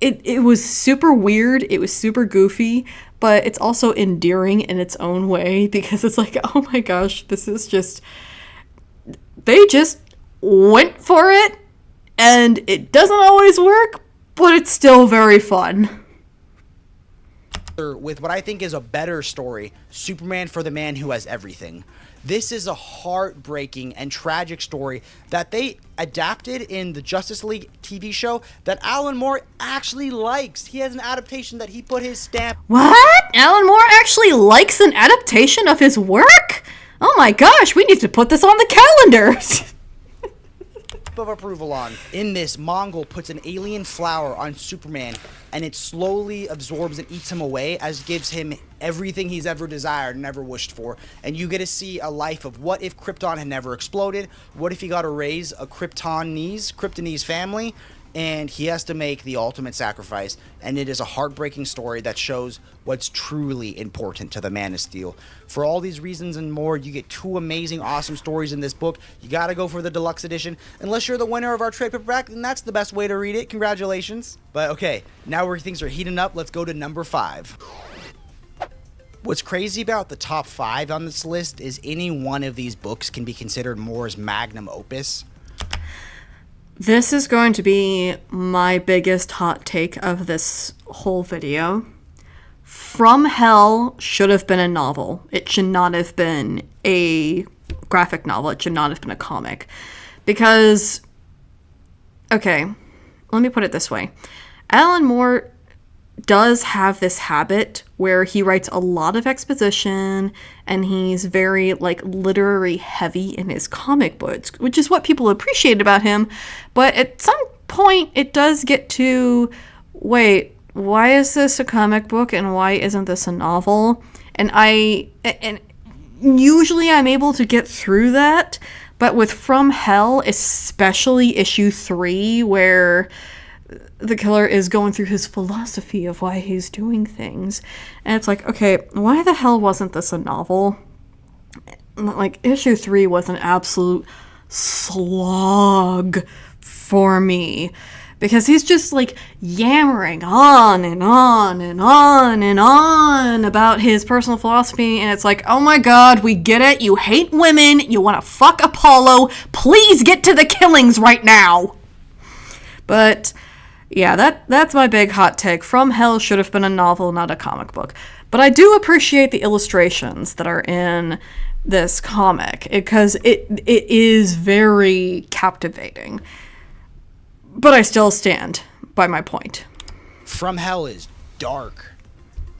it was super weird, it was super goofy, but it's also endearing in its own way, because it's like, oh my gosh, this is just, they just went for it, and it doesn't always work, but it's still very fun. With what I think is a better story, Superman for the Man Who Has Everything. This is a heartbreaking and tragic story that they adapted in the Justice League TV show that Alan Moore actually likes. He has an adaptation that he put his stamp. What? Alan Moore actually likes an adaptation of his work? Oh my gosh, we need to put this on the calendar. Of approval on. In this, Mongol puts an alien flower on Superman, and it slowly absorbs and eats him away, as gives him everything he's ever desired and ever wished for. And you get to see a life of what if Krypton had never exploded? What if he got to raise a Kryptonese family? And he has to make the ultimate sacrifice. And it is a heartbreaking story that shows what's truly important to the Man of Steel. For all these reasons and more, you get two amazing, awesome stories in this book. You gotta go for the deluxe edition. Unless you're the winner of our trade paperback, then that's the best way to read it. Congratulations. But okay, now where things are heating up, let's go to number 5. What's crazy about the top 5 on this list is any one of these books can be considered Moore's magnum opus. This is going to be my biggest hot take of this whole video. From Hell should have been a novel. It should not have been a graphic novel. It should not have been a comic. Because, okay, let me put it this way. Alan Moore does have this habit where he writes a lot of exposition and he's very literary heavy in his comic books, which is what people appreciate about him. But at some point it does get to, wait, why is this a comic book and why isn't this a novel? And usually I'm able to get through that, but with From Hell, especially issue 3, where the killer is going through his philosophy of why he's doing things. And it's like, okay, why the hell wasn't this a novel? Issue 3 was an absolute slog for me. Because he's just, yammering on and on and on and on about his personal philosophy. And it's like, oh my god, we get it. You hate women. You want to fuck Apollo. Please get to the killings right now. But yeah, that's my big hot take. From Hell should have been a novel, not a comic book. But I do appreciate the illustrations that are in this comic, because it is very captivating. But I still stand by my point. From Hell is dark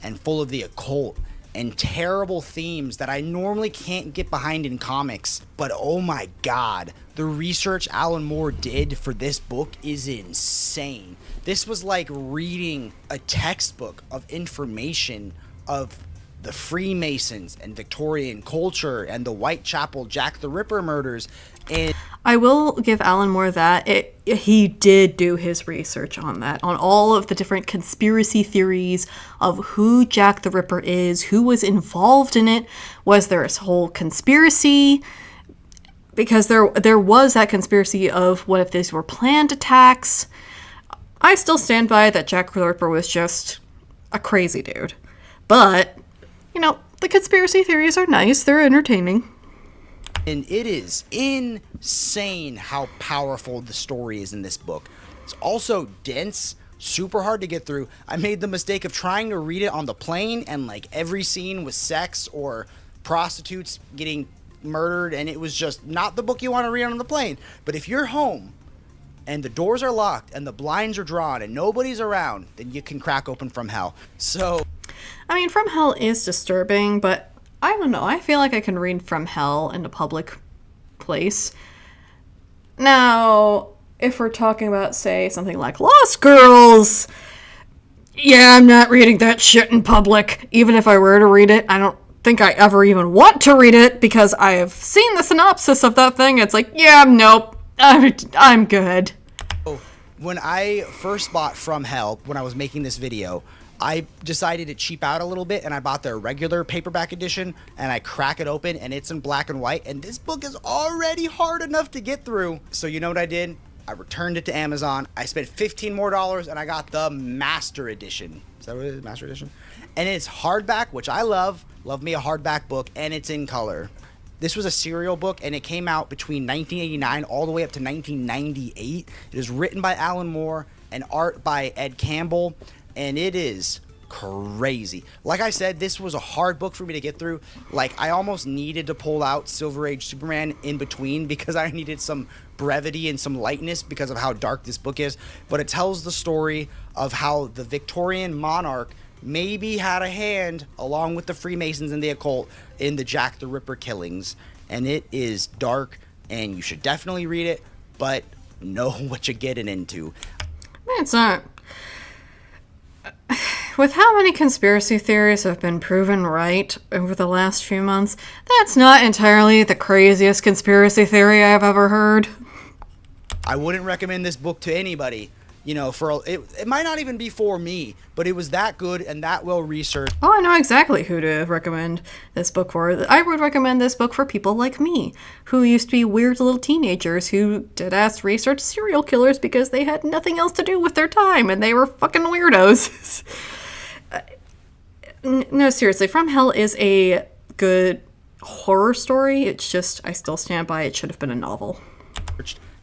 and full of the occult and terrible themes that I normally can't get behind in comics. But oh my god, the research Alan Moore did for this book is insane. This was like reading a textbook of information of the Freemasons and Victorian culture and the Whitechapel Jack the Ripper murders. And I will give Alan Moore that. He did do his research on that, on all of the different conspiracy theories of who Jack the Ripper is, who was involved in it. Was there a whole conspiracy? Because there was that conspiracy of what if these were planned attacks. I still stand by that Jack the Ripper was just a crazy dude. But, the conspiracy theories are nice. They're entertaining. And it is insane how powerful the story is in this book. It's also dense, super hard to get through. I made the mistake of trying to read it on the plane, and every scene was sex or prostitutes getting murdered, and it was just not the book you want to read on the plane. But if you're home and the doors are locked and the blinds are drawn and nobody's around, then you can crack open From Hell. So, From Hell is disturbing, but I don't know. I feel like I can read From Hell in a public place. Now, if we're talking about, say, something like Lost Girls, yeah, I'm not reading that shit in public. Even if I were to read it, I don't think I ever even want to read it, because I have seen the synopsis of that thing. It's like, yeah, nope, I'm good. When I first bought From Hell, when I was making this video, I decided to cheap out a little bit, and I bought their regular paperback edition, and I crack it open, and it's in black and white, and this book is already hard enough to get through. So you know what I did? I returned it to Amazon. I spent $15 more and I got the Master Edition. Is that what it is? Master Edition? And it's hardback, which I love. Love me a hardback book, and it's in color. This was a serial book, and it came out between 1989 all the way up to 1998. It is written by Alan Moore and art by Ed Campbell, and it is crazy. Like I said, this was a hard book for me to get through. Like, I almost needed to pull out Silver Age Superman in between because I needed some brevity and some lightness because of how dark this book is. But it tells the story of how the Victorian monarch maybe had a hand, along with the Freemasons and the occult, in the Jack the Ripper killings. And it is dark, and you should definitely read it, but know what you're getting into. Man, it's not. With how many conspiracy theories have been proven right over the last few months, that's not entirely the craziest conspiracy theory I've ever heard. I wouldn't recommend this book to anybody. You know, it might not even be for me, but it was that good and that well researched. Oh, I know exactly who to recommend this book for. I would recommend this book for people like me, who used to be weird little teenagers who dead-ass researched serial killers because they had nothing else to do with their time and they were fucking weirdos. No, seriously, From Hell is a good horror story. It's just, I still stand by it should have been a novel.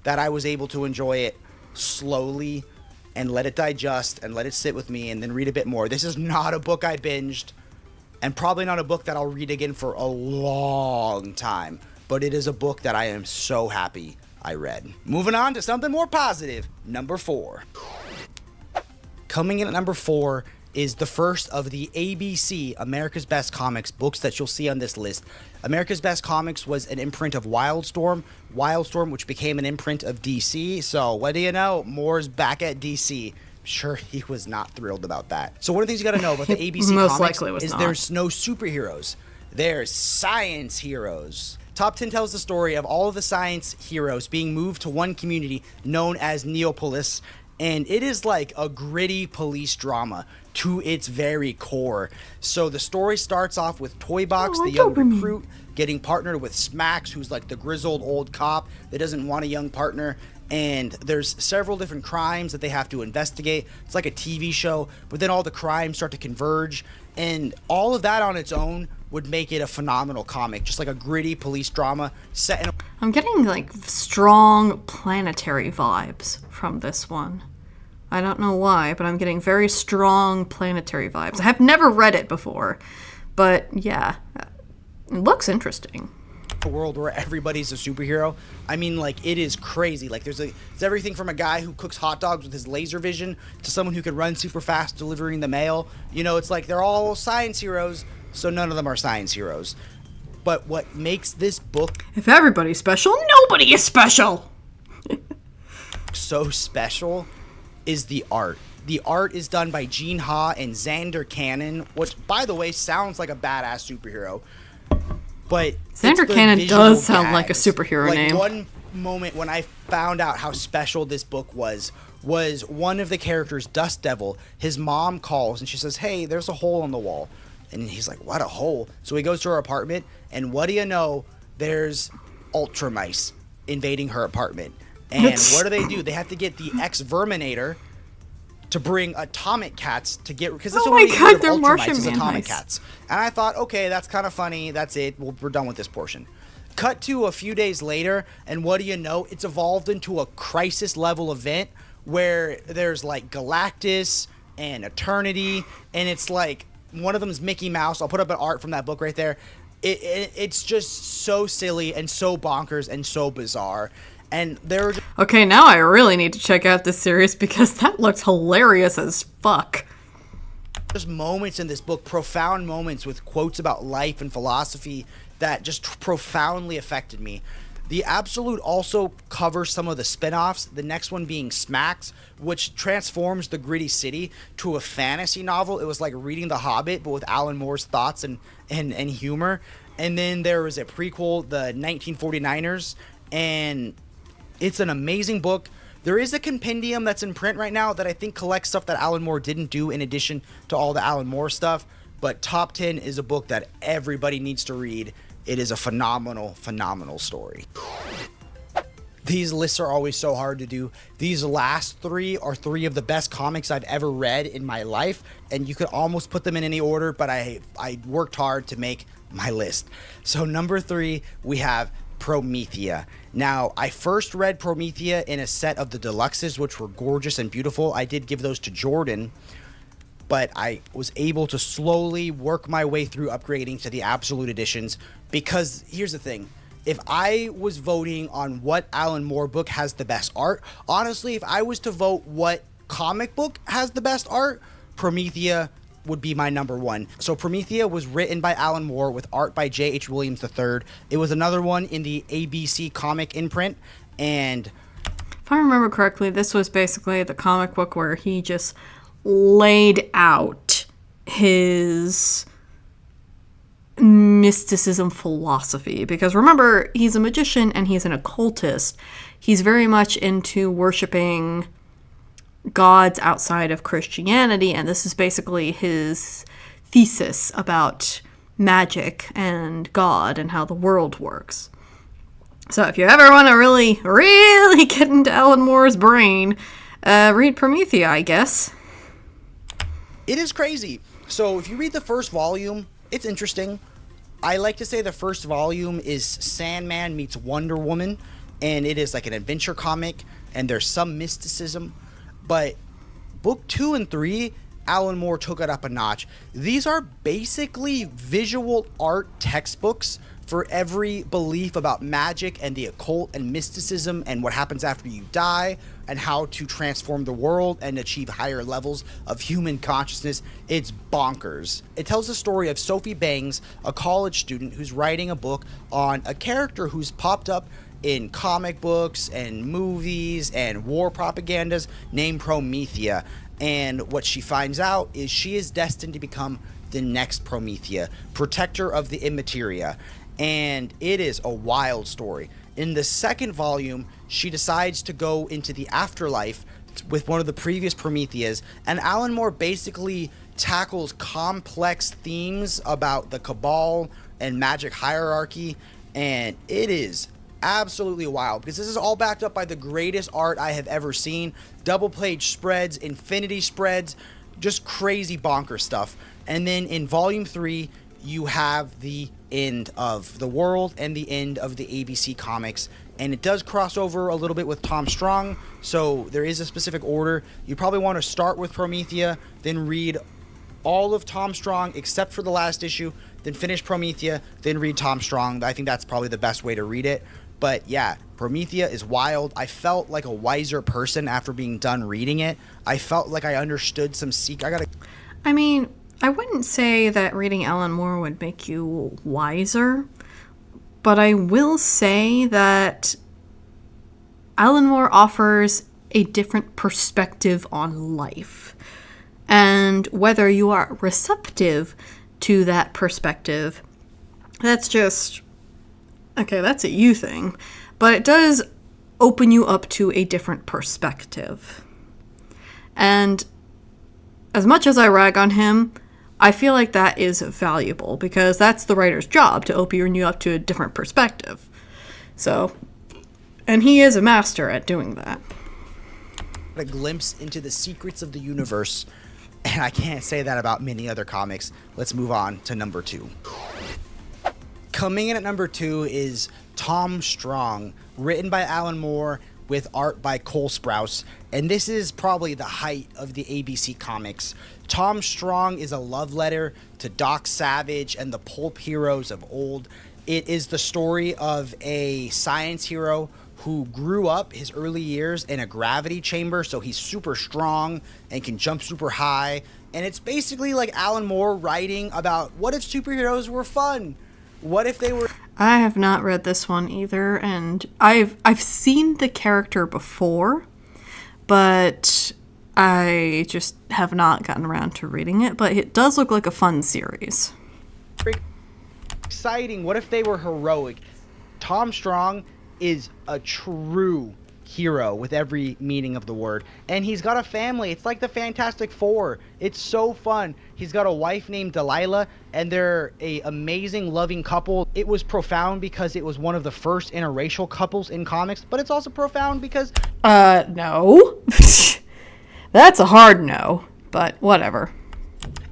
That I was able to enjoy it slowly and let it digest and let it sit with me and then read a bit more. This is not a book I binged, and probably not a book that I'll read again for a long time, but it is a book that I am so happy I read. Moving on to something more positive, number 4. Coming in at number 4 is the first of the ABC, America's Best Comics, books that you'll see on this list. America's Best Comics was an imprint of Wildstorm, which became an imprint of DC. So what do you know? Moore's back at DC. Sure, he was not thrilled about that. So one of the things you got to know about the ABC Comics is there's no superheroes. There's science heroes. Top 10 tells the story of all of the science heroes being moved to one community known as Neopolis. And it is like a gritty police drama to its very core. So the story starts off with Toybox, the young recruit, getting partnered with Smax, who's like the grizzled old cop that doesn't want a young partner. And there's several different crimes that they have to investigate. It's like a TV show, but then all the crimes start to converge. And all of that on its own would make it a phenomenal comic. Just like a gritty police drama set in... I'm getting like strong Planetary vibes from this one. I don't know why, but I'm getting very strong Planetary vibes. I have never read it before, but yeah, it looks interesting. A world where everybody's a superhero. I mean, like, it is crazy. Like, it's everything from a guy who cooks hot dogs with his laser vision to someone who can run super fast delivering the mail. You know, it's like they're all science heroes, so none of them are science heroes. But what makes this book... If everybody's special, nobody is special! So special is the art. The art is done by Gene Ha and Xander Cannon, which, by the way, sounds like a badass superhero. But Xander Cannon does sound like a superhero name. One moment when I found out how special this book was one of the characters, Dust Devil. His mom calls and she says, "Hey, there's a hole in the wall." And he's like, "What, a hole?" So he goes to her apartment, and what do you know? There's Ultra Mice invading her apartment. And what do? They have to get the ex-Verminator to bring Atomic Cats to get... Because that's what we get of Ultra Mice is Atomic Cats. And I thought, okay, that's kind of funny. That's it. We're done with this portion. Cut to a few days later, and what do you know? It's evolved into a crisis-level event where there's, like, Galactus and Eternity, and it's like... One of them is Mickey Mouse. I'll put up an art from that book right there. It's just so silly and so bonkers and so bizarre. And there were okay, now I really need to check out this series because that looks hilarious as fuck. There's moments in this book, profound moments with quotes about life and philosophy that just profoundly affected me. The Absolute also covers some of the spin-offs, the next one being Smax, which transforms the gritty city to a fantasy novel. It was like reading The Hobbit, but with Alan Moore's thoughts and humor. And then there was a prequel, the 1949ers, and it's an amazing book. There is a compendium that's in print right now that I think collects stuff that Alan Moore didn't do in addition to all the Alan Moore stuff. But Top 10 is a book that everybody needs to read. It is a phenomenal, phenomenal story. These lists are always so hard to do. These last three are three of the best comics I've ever read in my life, and you could almost put them in any order, but I worked hard to make my list. So number 3, we have Promethea. Now, I first read Promethea in a set of the deluxes, which were gorgeous and beautiful. I did give those to Jordan, but I was able to slowly work my way through upgrading to the absolute editions, because here's the thing. If I was voting on what Alan Moore book has the best art, honestly, if I was to vote what comic book has the best art, Promethea would be my number 1. So Promethea was written by Alan Moore with art by J.H. Williams III. It was another one in the ABC comic imprint, and If I remember correctly, this was basically the comic book where he just laid out his mysticism philosophy, because remember, he's a magician and he's an occultist. He's very much into worshiping gods outside of Christianity, and this is basically his thesis about magic and God and how the world works. So if you ever want to really, really get into Alan Moore's brain, read Promethea, I guess. it is crazy. So if you read the first volume, it's interesting. I like to say the first volume is Sandman meets Wonder Woman, and it is like an adventure comic, and there's some mysticism. But book 2 and 3, Alan Moore took it up a notch. These are basically visual art textbooks for every belief about magic and the occult and mysticism and what happens after you die and how to transform the world and achieve higher levels of human consciousness. It's bonkers. It tells the story of Sophie Bangs, a college student who's writing a book on a character who's popped up in comic books and movies and war propagandas named Promethea. And what she finds out is she is destined to become the next Promethea, protector of the Immateria. And it is a wild story. In the second volume, she decides to go into the afterlife with one of the previous Prometheas, and Alan Moore basically tackles complex themes about the Cabal and magic hierarchy, and it is absolutely wild, because this is all backed up by the greatest art I have ever seen. Double page spreads, infinity spreads, just crazy bonkers stuff. And then in volume 3, you have the end of the world and the end of the ABC comics, and it does cross over a little bit with Tom Strong, so there is a specific order. You probably want to start with Promethea, then read all of Tom Strong except for the last issue, then finish Promethea, then read Tom Strong. I think that's probably the best way to read it. But yeah, Promethea is wild. I felt like a wiser person after being done reading it. I felt like I understood some I mean, I wouldn't say that reading Alan Moore would make you wiser, but I will say that Alan Moore offers a different perspective on life. And whether you are receptive to that perspective, that's just, okay, that's a you thing. But it does open you up to a different perspective. And as much as I rag on him, I feel like that is valuable, because that's the writer's job, to open you up to a different perspective. So, and he is a master at doing that. A glimpse into the secrets of the universe, and I can't say that about many other comics. Let's move on to number 2. Coming in at number 2 is Tom Strong, written by Alan Moore with art by Cole Sprouse, and this is probably the height of the ABC comics. Tom Strong is a love letter to Doc Savage and the pulp heroes of old. It is the story of a science hero who grew up his early years in a gravity chamber, so he's super strong and can jump super high. And it's basically like Alan Moore writing about what if superheroes were fun? What if they were... I have not read this one either, and I've seen the character before, but I just have not gotten around to reading it. But it does look like a fun series. Exciting. What if they were heroic? Tom Strong is a true hero with every meaning of the word. And he's got a family. It's like the Fantastic Four. It's so fun. He's got a wife named Delilah, and they're a amazing, loving couple. It was profound because it was one of the first interracial couples in comics, but it's also profound because... No. That's a hard no, but whatever.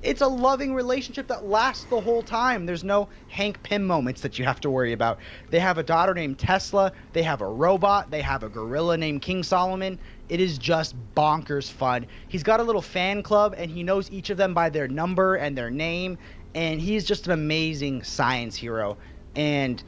It's a loving relationship that lasts the whole time. There's no Hank Pym moments that you have to worry about. They have a daughter named Tesla. They have a robot. They have a gorilla named King Solomon. It is just bonkers fun. He's got a little fan club, and he knows each of them by their number and their name. And he's just an amazing science hero. And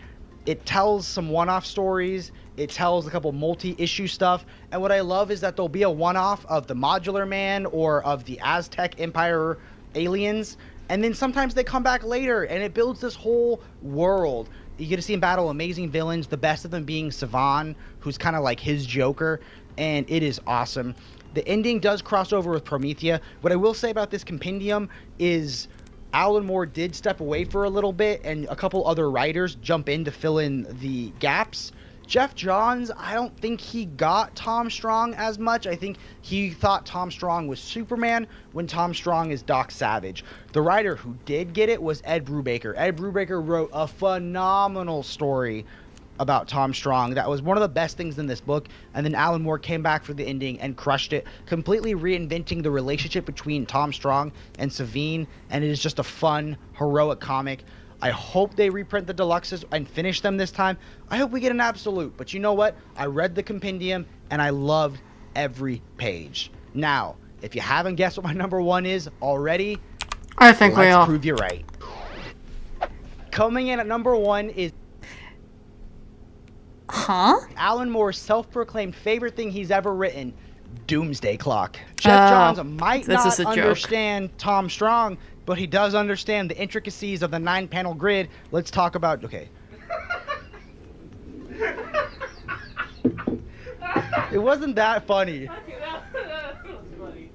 it tells some one-off stories. It tells a couple multi-issue stuff. And what I love is that there'll be a one-off of the Modular Man or of the Aztec Empire aliens, and then sometimes they come back later, and it builds this whole world. You get to see him battle amazing villains, the best of them being Savan, who's kind of like his Joker, and it is awesome. The ending does cross over with Promethea. What I will say about this compendium is Alan Moore did step away for a little bit, and a couple other writers jump in to fill in the gaps. Jeff Johns, I don't think he got Tom Strong as much. I think he thought Tom Strong was Superman when Tom Strong is Doc Savage. The writer who did get it was Ed Brubaker. Ed Brubaker wrote a phenomenal story about Tom Strong. That was one of the best things in this book. And then Alan Moore came back for the ending and crushed it, completely reinventing the relationship between Tom Strong and Savine. And it is just a fun, heroic comic. I hope they reprint the deluxes and finish them this time. I hope we get an absolute. But you know what? I read the compendium, and I loved every page. Now, if you haven't guessed what my number one is already, I think we all. let's prove you right. Coming in at number one is Alan Moore's self-proclaimed favorite thing he's ever written, Doomsday Clock. Jeff Johns might not understand Tom Strong, but he does understand the intricacies of the 9-panel grid. Let's talk about... Okay. It wasn't that funny. That was funny.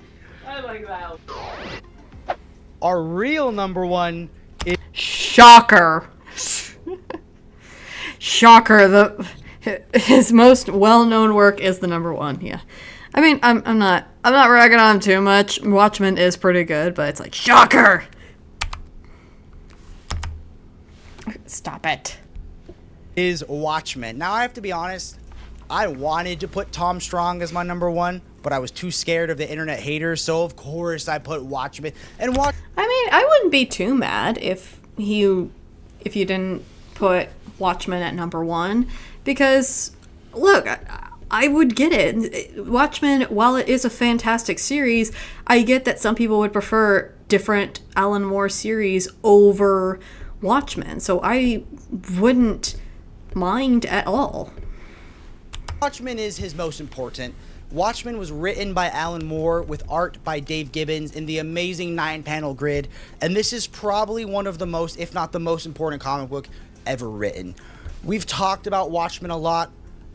I like that. Our real number one is... Shocker. Shocker. His most well-known work is the number one. Yeah. I mean, I'm not ragging on him too much. Watchmen is pretty good, but it's like, shocker! Stop it. Is Watchmen. Now, I have to be honest, I wanted to put Tom Strong as my number one, but I was too scared of the internet haters, so of course I put Watchmen. And I mean, I wouldn't be too mad if you didn't put Watchmen at number one, because, look, I would get it. Watchmen, while it is a fantastic series, I get that some people would prefer different Alan Moore series over Watchmen, so I wouldn't mind at all. Watchmen is his most important. Watchmen was written by Alan Moore with art by Dave Gibbons in the amazing 9-panel grid, and this is probably one of the most, if not the most important comic book ever written. We've talked about Watchmen a lot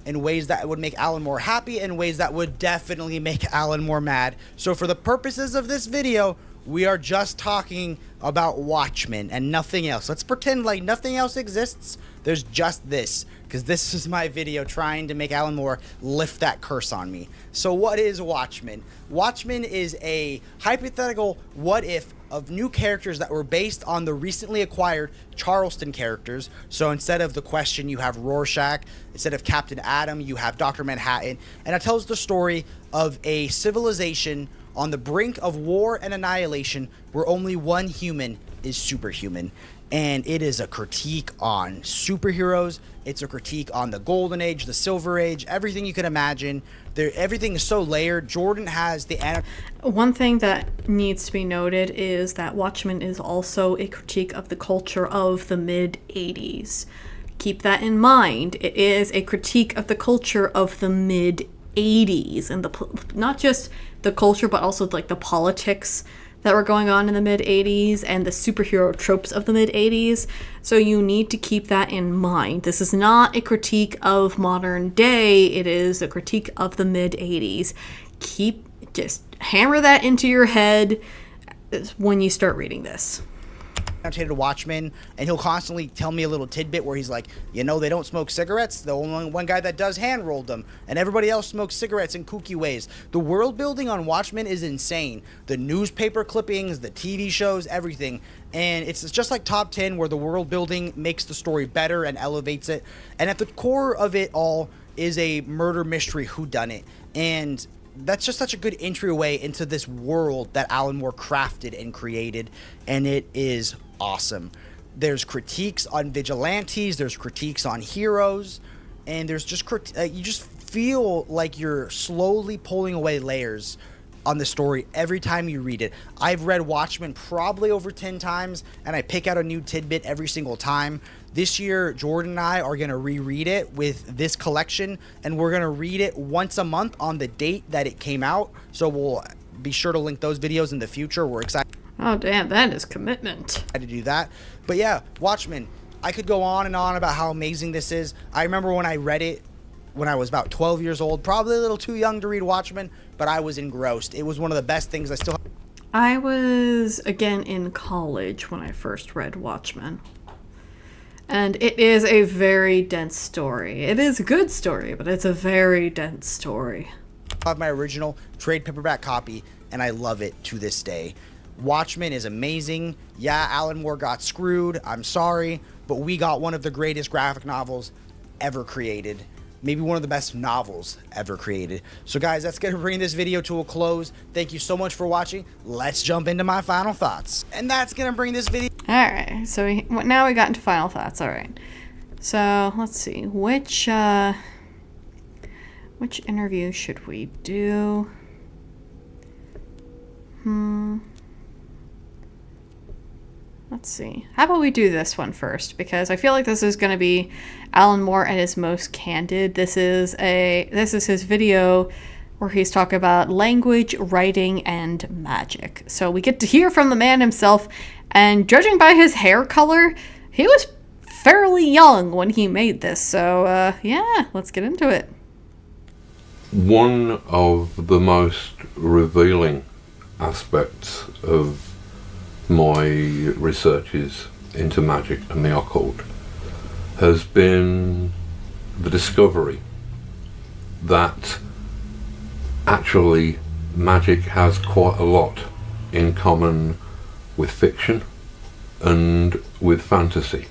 in ways that would make Alan Moore happy and ways that would definitely make Alan Moore mad. So for the purposes of this video, we are just talking about Watchmen and nothing else. Let's pretend like nothing else exists. There's just this, because this is my video trying to make Alan Moore lift that curse on me. So what is Watchmen? Watchmen is a hypothetical what if of new characters that were based on the recently acquired Charleston characters. So instead of the Question, you have Rorschach. Instead of Captain Atom, you have Dr. Manhattan. And it tells the story of a civilization on the brink of war and annihilation where only one human is superhuman. And it is a critique on superheroes. It's a critique on the Golden Age, the Silver Age, everything you can imagine. Everything is so layered. Jordan has the... One thing that needs to be noted is that Watchmen is also a critique of the culture of the mid-'80s. Keep that in mind. It is a critique of the culture of the mid-'80s, and not just the culture, but also like the politics that were going on in the mid-'80s and the superhero tropes of the mid-'80s. So you need to keep that in mind. This is not a critique of modern day. It is a critique of the mid-'80s. Just hammer that into your head when you start reading this. annotated Watchmen, and he'll constantly tell me a little tidbit where he's like, you know, they don't smoke cigarettes. The only one guy that does hand rolled them, and everybody else smokes cigarettes in kooky ways. The world building on Watchmen is insane. The newspaper clippings, the TV shows, everything. And it's just like Top 10, where the world building makes the story better and elevates it. And at the core of it all is a murder mystery whodunit. And that's just such a good entryway into this world that Alan Moore crafted and created, and it is awesome. There's critiques on vigilantes, there's critiques on heroes, and there's just you just feel like you're slowly pulling away layers on the story every time you read it. I've read Watchmen probably over 10 times, and I pick out a new tidbit every single time. This year, Jordan and I are going to reread it with this collection, and we're going to read it once a month on the date that it came out. So we'll be sure to link those videos in the future. We're excited. Oh, damn, that is commitment. To do that. But yeah, Watchmen, I could go on and on about how amazing this is. I remember when I read it when I was about 12 years old, probably a little too young to read Watchmen, but I was engrossed. It was one of the best things. I was, again, in college when I first read Watchmen. And it is a very dense story. It is a good story, but it's a very dense story. I have my original trade paperback copy, and I love it to this day. Watchmen is amazing. Yeah, Alan Moore got screwed. I'm sorry, but we got one of the greatest graphic novels ever created. Maybe one of the best novels ever created. So guys, that's going to bring this video to a close. Thank you so much for watching. Let's jump into my final thoughts. And that's going to bring this video... Alright, so now we got into final thoughts. Alright. So, let's see. Which interview should we do? Let's see. How about we do this one first? Because I feel like this is going to be Alan Moore at his most candid. This is his video where he's talking about language, writing, and magic. So we get to hear from the man himself, and judging by his hair color, he was fairly young when he made this. So, yeah, let's get into it. One of the most revealing aspects of my researches into magic and the occult has been the discovery that actually magic has quite a lot in common with fiction and with fantasy.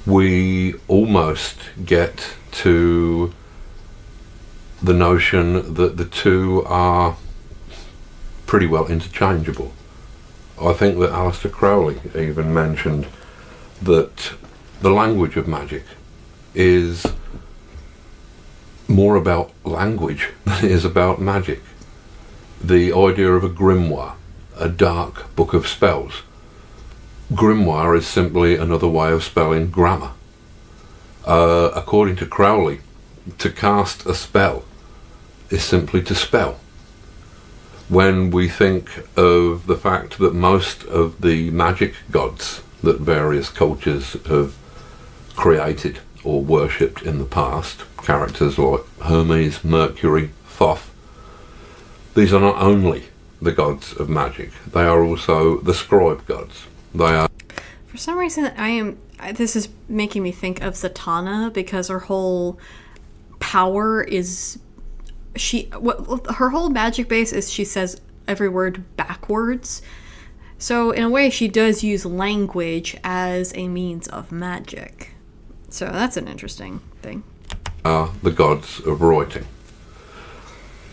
We almost get to the notion that the two are pretty well interchangeable. I think that Aleister Crowley even mentioned that the language of magic is more about language than it is about magic. The idea of a grimoire, a dark book of spells. Grimoire is simply another way of spelling grammar. According to Crowley, to cast a spell is simply to spell. When we think of the fact that most of the magic gods that various cultures have created or worshipped in the past, characters like Hermes, Mercury, Thoth, these are not only the gods of magic, they are also the scribe gods. They are... For some reason, this is making me think of Zatanna, because her whole power is... her whole magic base is she says every word backwards. So in a way, she does use language as a means of magic. So that's an interesting thing. The gods of writing.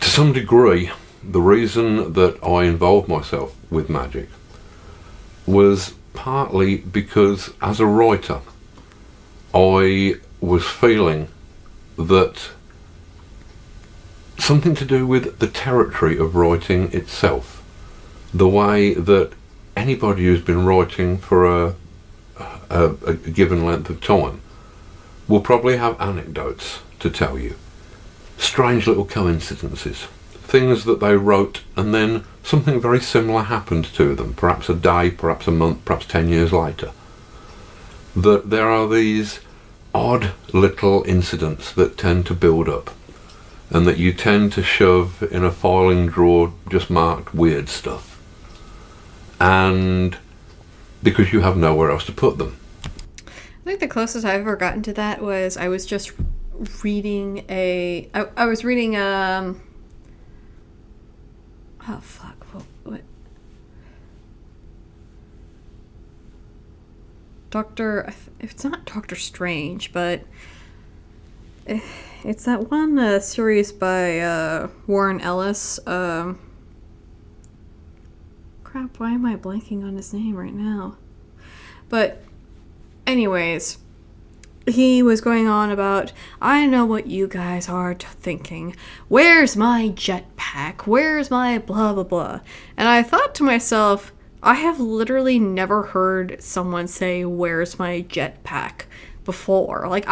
To some degree, the reason that I involved myself with magic was partly because as a writer, I was feeling that something to do with the territory of writing itself, the way that anybody who's been writing for a given length of time will probably have anecdotes to tell you, strange little coincidences, things that they wrote and then something very similar happened to them, perhaps a day, perhaps a month, perhaps 10 years later. That there are these odd little incidents that tend to build up, and that you tend to shove in a filing drawer just marked weird stuff. And because you have nowhere else to put them. I think the closest I've ever gotten to that was I was just reading I was reading oh fuck, what it's not Doctor Strange, but it's that one series by Warren Ellis. Crap, why am I blanking on his name right now? But anyways, he was going on about, I know what you guys are thinking. Where's my jetpack? Where's my blah blah blah? And I thought to myself, I have literally never heard someone say, where's my jetpack before. Like,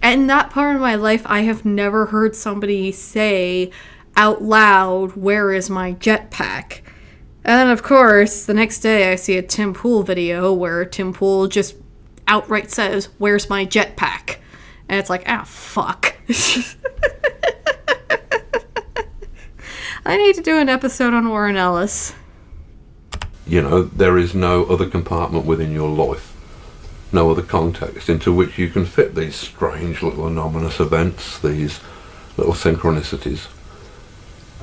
in that part of my life, I have never heard somebody say out loud, where is my jetpack? And then, of course, the next day I see a Tim Pool video where Tim Pool just outright says, where's my jetpack? And it's like, fuck. I need to do an episode on Warren Ellis. You know, there is no other compartment within your life, no other context into which you can fit these strange little anomalous events, these little synchronicities.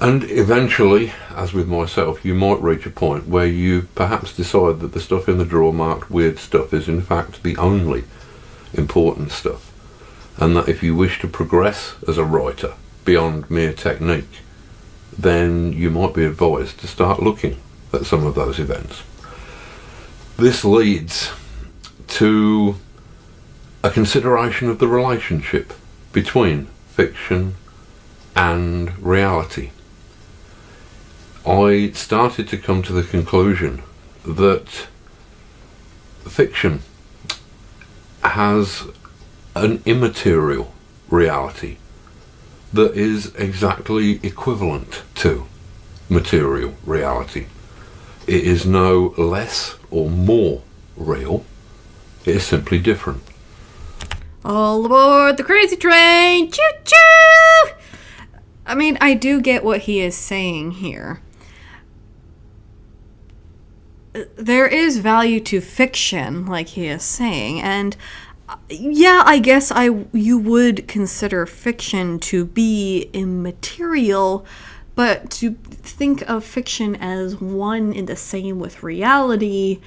And eventually, as with myself, you might reach a point where you perhaps decide that the stuff in the drawer marked weird stuff is in fact the only important stuff, and that if you wish to progress as a writer beyond mere technique, then you might be advised to start looking at some of those events. This leads to a consideration of the relationship between fiction and reality. I started to come to the conclusion that fiction has an immaterial reality that is exactly equivalent to material reality. It is no less or more real, it is simply different. All aboard the crazy train! Choo-choo! I mean, I do get what he is saying here. There is value to fiction, like he is saying, and yeah, I guess you would consider fiction to be immaterial, but to think of fiction as one and the same with reality,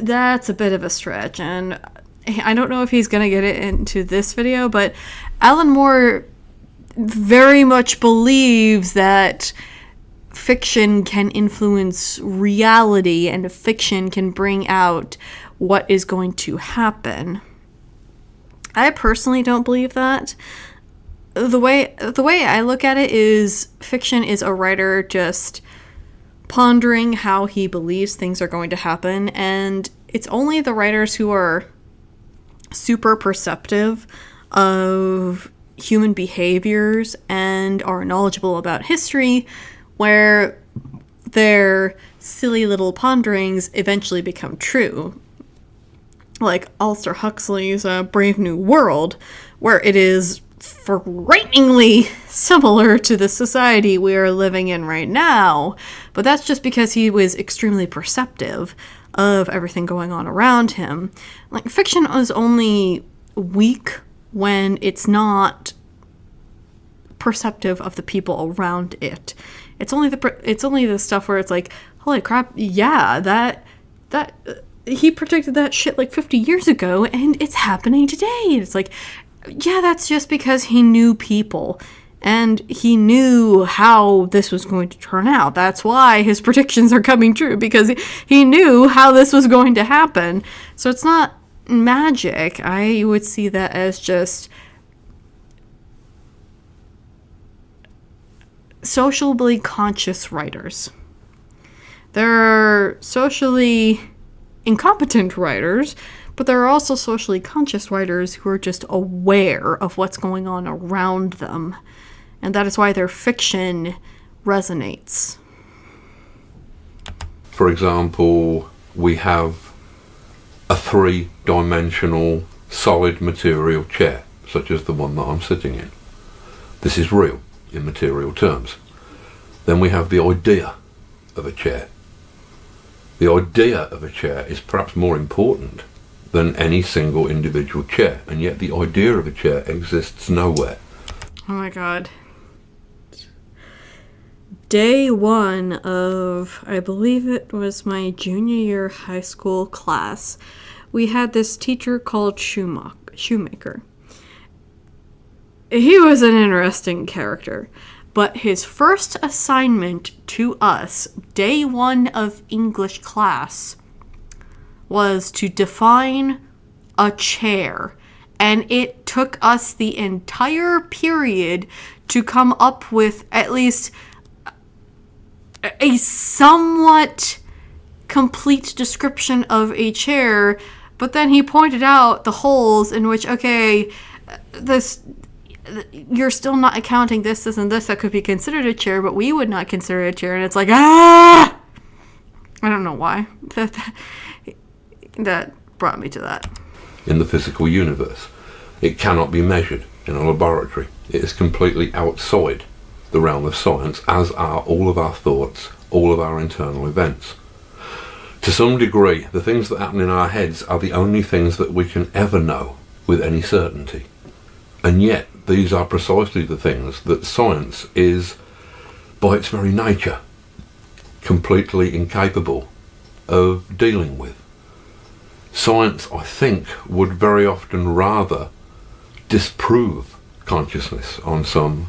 that's a bit of a stretch. And I don't know if he's going to get it into this video, but Alan Moore very much believes that fiction can influence reality and fiction can bring out what is going to happen. I personally don't believe that. The way I look at it is fiction is a writer just pondering how he believes things are going to happen, and it's only the writers who are super perceptive of human behaviors and are knowledgeable about history where their silly little ponderings eventually become true. Like Aldous Huxley's Brave New World, where it is frighteningly similar to the society we are living in right now, but that's just because he was extremely perceptive of everything going on around him. Like, fiction is only weak when it's not perceptive of the people around it. It's only the stuff where it's like, holy crap, yeah, that he predicted that shit like 50 years ago and it's happening today. And it's like, yeah, that's just because he knew people and he knew how this was going to turn out. That's why his predictions are coming true, because he knew how this was going to happen. So it's not magic. I would see that as just socially conscious writers. There are socially incompetent writers, but there are also socially conscious writers who are just aware of what's going on around them. And that is why their fiction resonates. For example, we have a 3-dimensional solid material chair, such as the one that I'm sitting in. This is real in material terms. Then we have the idea of a chair. The idea of a chair is perhaps more important than any single individual chair, and yet the idea of a chair exists nowhere. Oh my god. Day one of, I believe it was my junior year high school class, we had this teacher called Shoemaker. He was an interesting character, but his first assignment to us, day one of English class, was to define a chair. And it took us the entire period to come up with at least a somewhat complete description of a chair. But then he pointed out the holes in which, okay, you're still not accounting this, and this that could be considered a chair, but we would not consider it a chair. And it's like, I don't know why. That brought me to that. In the physical universe, it cannot be measured in a laboratory. It is completely outside the realm of science, as are all of our thoughts, all of our internal events. To some degree, the things that happen in our heads are the only things that we can ever know with any certainty. And yet, these are precisely the things that science is, by its very nature, completely incapable of dealing with. Science, I think, would very often rather disprove consciousness on some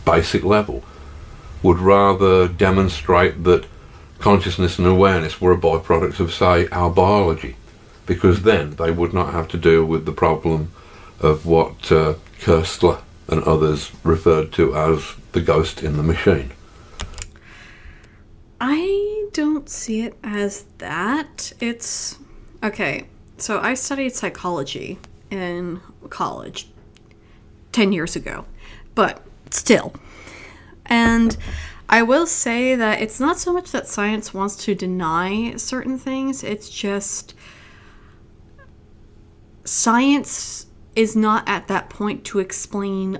basic level, would rather demonstrate that consciousness and awareness were a byproduct of, say, our biology, because then they would not have to deal with the problem of what Koestler and others referred to as the ghost in the machine. I don't see it as that. It's... Okay, so I studied psychology in college 10 years ago, but still. And I will say that it's not so much that science wants to deny certain things, it's just science is not at that point to explain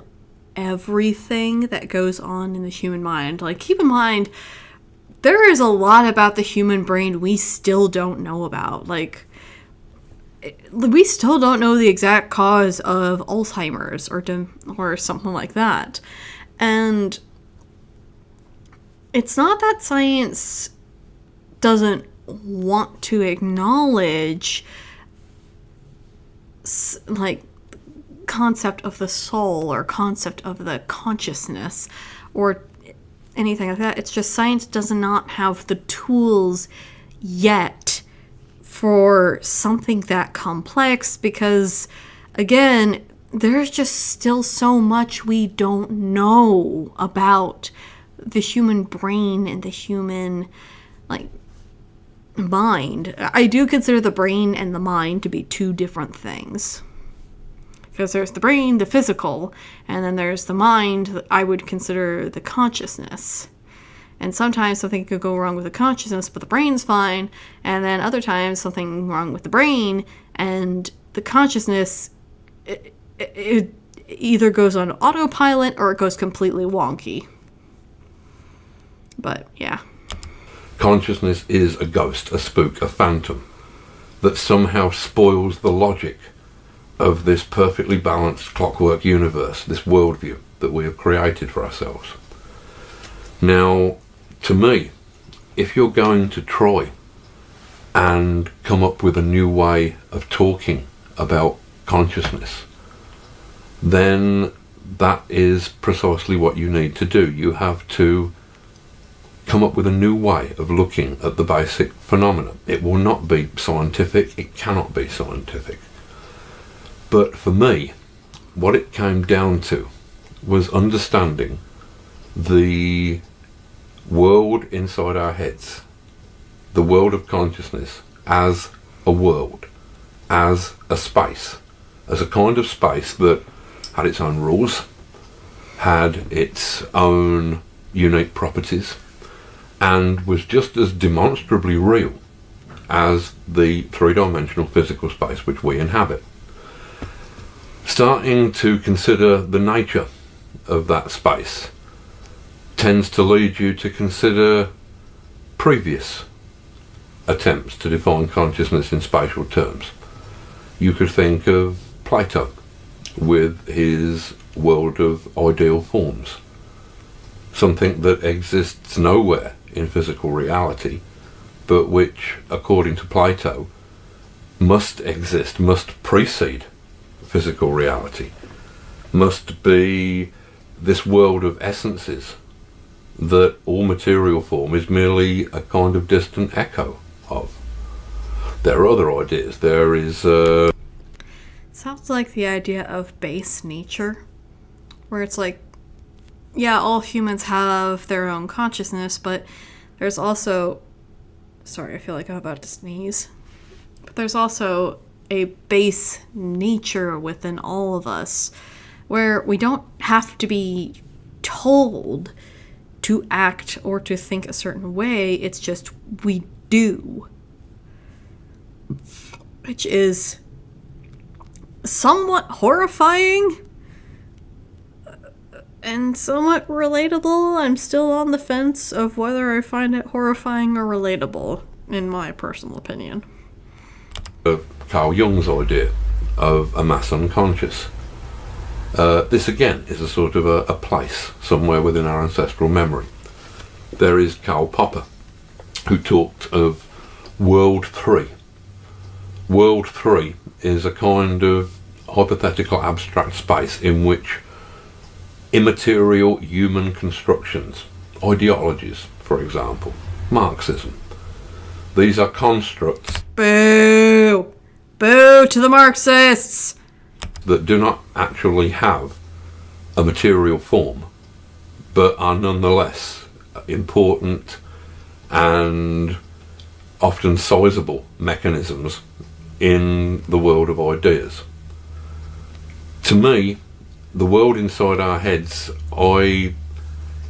everything that goes on in the human mind. Like, keep in mind, there is a lot about the human brain we still don't know about. Like, we still don't know the exact cause of Alzheimer's or something like that. And it's not that science doesn't want to acknowledge, like, concept of the soul or concept of the consciousness or anything like that. It's just science does not have the tools yet for something that complex, because again, there's just still so much we don't know about the human brain and the human, like, mind. I do consider the brain and the mind to be two different things, because there's the brain, the physical, and then there's the mind that I would consider the consciousness. And sometimes something could go wrong with the consciousness, but the brain's fine. And then other times something wrong with the brain and the consciousness, it either goes on autopilot or it goes completely wonky. But yeah. Consciousness is a ghost, a spook, a phantom that somehow spoils the logic of this perfectly balanced clockwork universe, this worldview that we have created for ourselves. Now, to me, if you're going to try and come up with a new way of talking about consciousness, then that is precisely what you need to do. You have to come up with a new way of looking at the basic phenomena. It will not be scientific, it cannot be scientific. But for me, what it came down to was understanding the world inside our heads, the world of consciousness, as a world, as a space, as a kind of space that had its own rules, had its own unique properties, and was just as demonstrably real as the three-dimensional physical space which we inhabit. Starting to consider the nature of that space tends to lead you to consider previous attempts to define consciousness in spatial terms. You could think of Plato with his world of ideal forms, something that exists nowhere in physical reality, but which, according to Plato, must exist, must precede physical reality, must be this world of essences that all material form is merely a kind of distant echo of. There are other ideas. There is Sounds like the idea of base nature, where it's like, yeah, all humans have their own consciousness, but there's also, sorry, I feel like I'm about to sneeze, but there's also a base nature within all of us, where we don't have to be told to act or to think a certain way, it's just we do. Which is somewhat horrifying and somewhat relatable. I'm still on the fence of whether I find it horrifying or relatable, in my personal opinion. Carl Jung's idea of a mass unconscious. This again is a sort of a place somewhere within our ancestral memory. There is Karl Popper, who talked of World 3. World 3 is a kind of hypothetical abstract space in which immaterial human constructions, ideologies, for example, Marxism, these are constructs. Boo! Boo to the Marxists! That do not actually have a material form, but are nonetheless important and often sizable mechanisms in the world of ideas. To me, the world inside our heads, I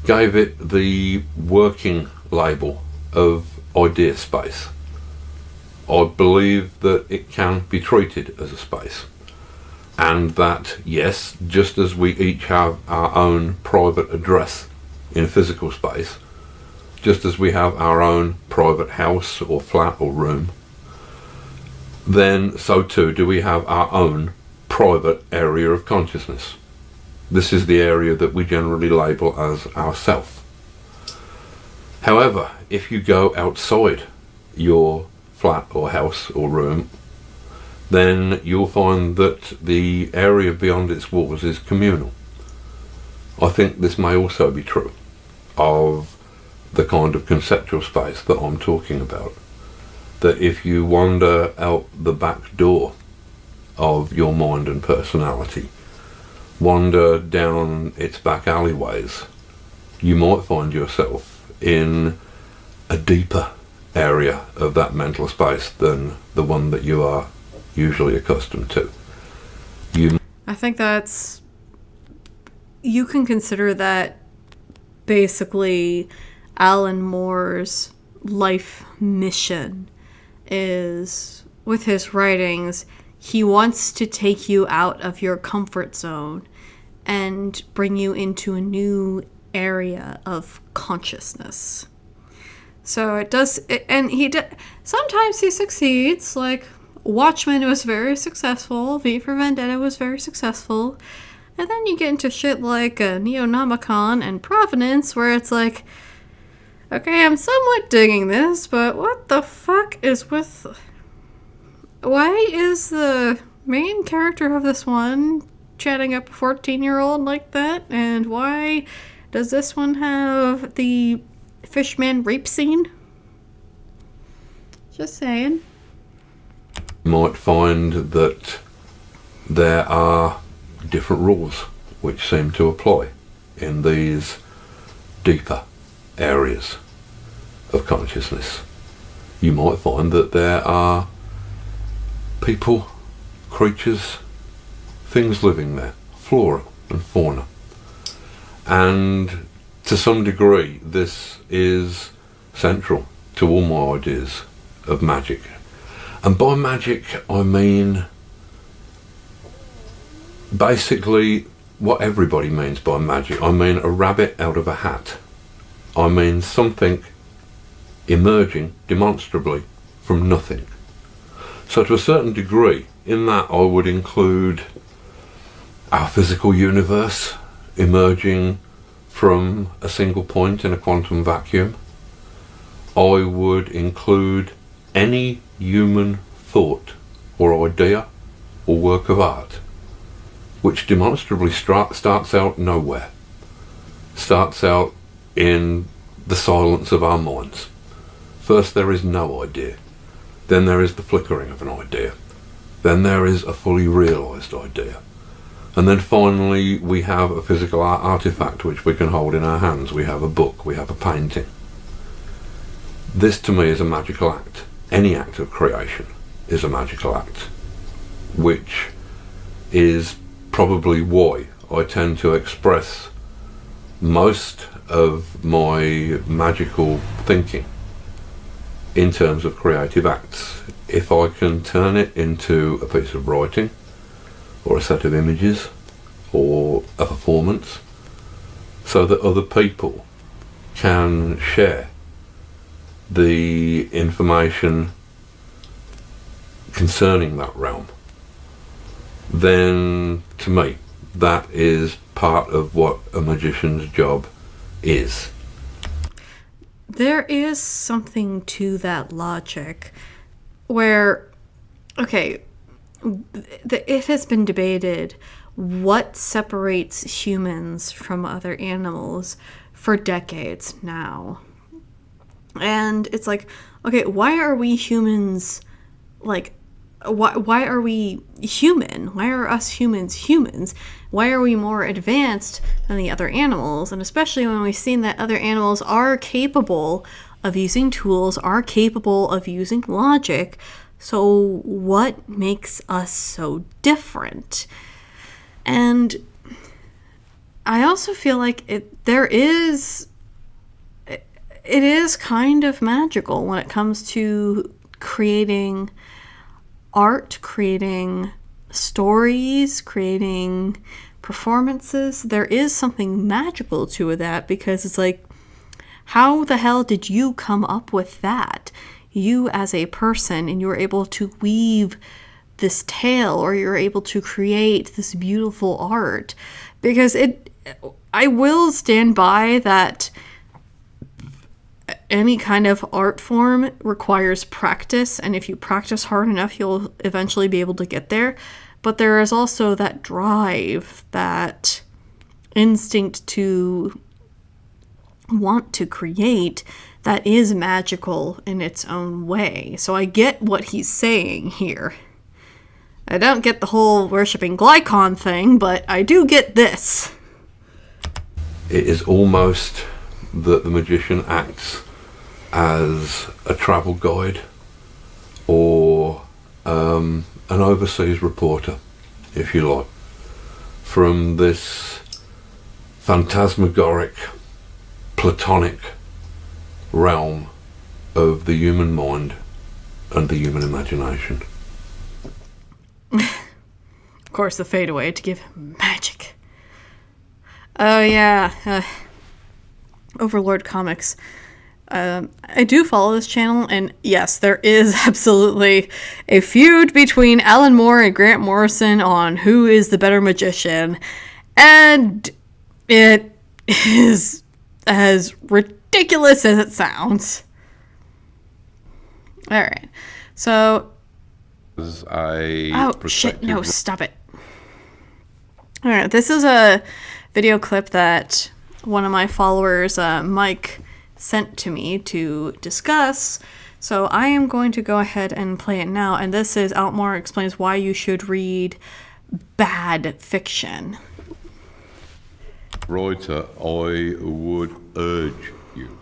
gave it the working label of idea space. I believe that it can be treated as a space. And that, yes, just as we each have our own private address in physical space, just as we have our own private house or flat or room, then so too do we have our own private area of consciousness. This is the area that we generally label as ourself. However, if you go outside your flat or house or room, then you'll find that the area beyond its walls is communal. I think this may also be true of the kind of conceptual space that I'm talking about. That if you wander out the back door of your mind and personality, wander down its back alleyways, you might find yourself in a deeper area of that mental space than the one that you are usually accustomed to. I think you can consider that basically Alan Moore's life mission is, with his writings, he wants to take you out of your comfort zone and bring you into a new area of consciousness. So it does, and sometimes he succeeds, like Watchmen was very successful, V for Vendetta was very successful, and then you get into shit like Neonomicon and Provenance, where it's like, okay, I'm somewhat digging this, but what the fuck is with... Why is the main character of this one chatting up a 14-year-old like that? And why does this one have the Fishman rape scene? Just saying. You might find that there are different rules which seem to apply in these deeper areas of consciousness. You might find that there are people, creatures, things living there, flora and fauna. And to some degree, this is central to all my ideas of magic. And by magic, I mean basically what everybody means by magic. I mean a rabbit out of a hat. I mean something emerging demonstrably from nothing. So to a certain degree, in that I would include our physical universe emerging from a single point in a quantum vacuum. I would include any human thought or idea or work of art which demonstrably starts out nowhere, starts out in the silence of our minds. First there is no idea, then there is the flickering of an idea, then there is a fully realised idea, and then finally we have a physical artifact which we can hold in our hands. We have a book, we have a painting. This to me is a magical act. Any act of creation is a magical act, which is probably why I tend to express most of my magical thinking in terms of creative acts. If I can turn it into a piece of writing or a set of images or a performance so that other people can share the information concerning that realm, then to me that is part of what a magician's job is. There is something to that logic where, okay, it has been debated what separates humans from other animals for decades now. And it's like, okay, why are we humans, like, why are we human? Why are us humans? Why are we more advanced than the other animals? And especially when we've seen that other animals are capable of using tools, are capable of using logic. So what makes us so different? And I also feel like it is kind of magical when it comes to creating art, creating stories, creating performances. There is something magical to that, because it's like, how the hell did you come up with that? You as a person, and you're able to weave this tale, or you're able to create this beautiful art. Because I will stand by that any kind of art form requires practice, and if you practice hard enough, you'll eventually be able to get there. But there is also that drive, that instinct to want to create, that is magical in its own way. So I get what he's saying here. I don't get the whole worshipping Glycon thing, but I do get this. It is almost that the magician acts as a travel guide or an overseas reporter, if you like, from this phantasmagoric, platonic realm of the human mind and the human imagination. Of course, the fadeaway to give magic. Oh yeah, Overlord Comics. I do follow this channel, and yes, there is absolutely a feud between Alan Moore and Grant Morrison on who is the better magician, and it is as ridiculous as it sounds. Alright, so... Oh, shit, no, stop it. Alright, this is a video clip that one of my followers, Mike, sent to me to discuss, so I am going to go ahead and play it now. And this is Altmore explains why you should read bad fiction. Writer, I would urge you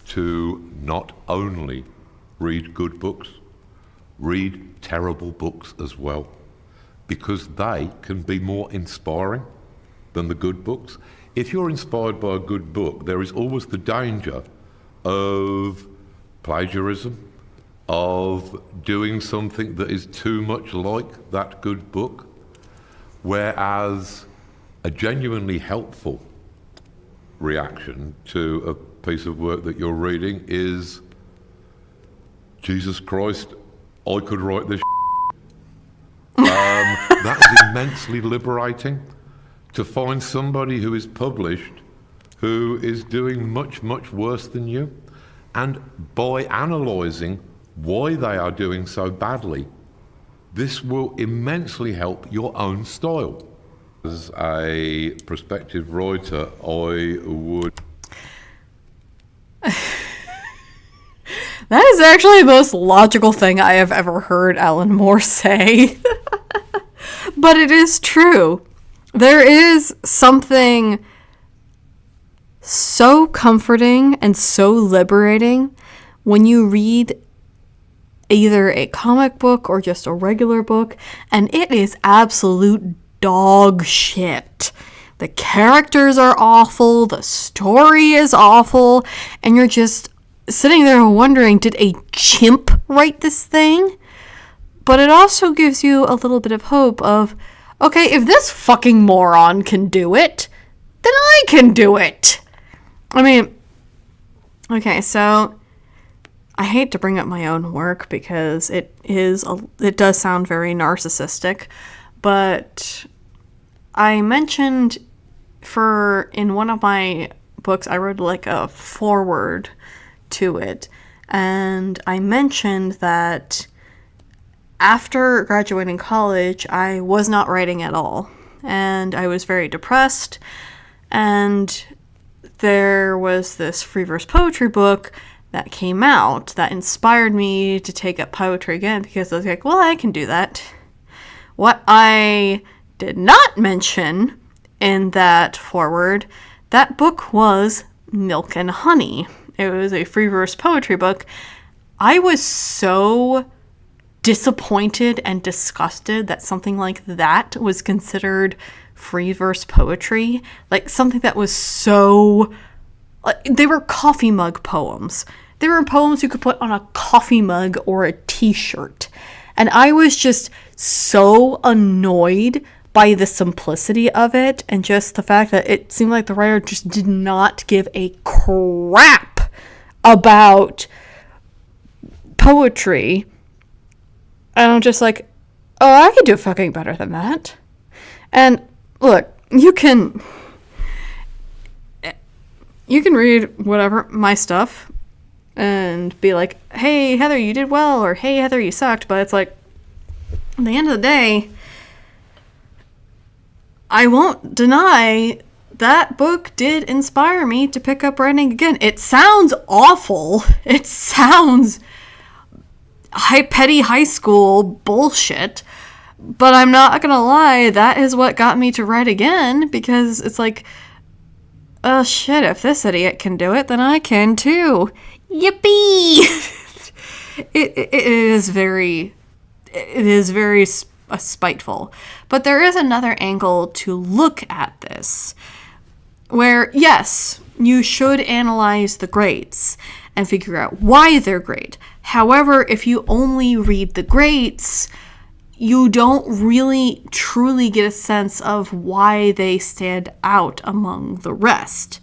to not only read good books, read terrible books as well, because they can be more inspiring than the good books. If you're inspired by a good book, there is always the danger of plagiarism, of doing something that is too much like that good book, whereas a genuinely helpful reaction to a piece of work that you're reading is Jesus Christ, I could write this. That is immensely liberating, to find somebody who is published who is doing much, much worse than you. And by analysing why they are doing so badly, this will immensely help your own style. As a prospective writer, I would... That is actually the most logical thing I have ever heard Alan Moore say. But it is true. There is something so comforting and so liberating when you read either a comic book or just a regular book, and it is absolute dog shit. The characters are awful, the story is awful, and you're just sitting there wondering, did a chimp write this thing? But it also gives you a little bit of hope of, okay, if this fucking moron can do it, then I can do it. I mean, okay, so I hate to bring up my own work because it does sound very narcissistic, but I mentioned in one of my books, I wrote like a foreword to it, and I mentioned that after graduating college, I was not writing at all, and I was very depressed, and there was this free verse poetry book that came out that inspired me to take up poetry again, because I was like, well, I can do that. What I did not mention in that foreword, that book was Milk and Honey. It was a free verse poetry book. I was so disappointed and disgusted that something like that was considered free verse poetry. Like something that was so... they were coffee mug poems. They were poems you could put on a coffee mug or a t-shirt. And I was just so annoyed by the simplicity of it and just the fact that it seemed like the writer just did not give a crap about poetry. And I'm just like, oh, I could do fucking better than that. And look, you can read whatever, my stuff, and be like, hey, Heather, you did well, or hey, Heather, you sucked. But it's like, at the end of the day, I won't deny that book did inspire me to pick up writing again. It sounds awful. It sounds petty high school bullshit. But I'm not gonna lie, that is what got me to write again, because it's like, oh shit, if this idiot can do it, then I can too. Yippee! It is very spiteful. But there is another angle to look at this, where, yes, you should analyze the greats and figure out why they're great. However, if you only read the greats, you don't really truly get a sense of why they stand out among the rest.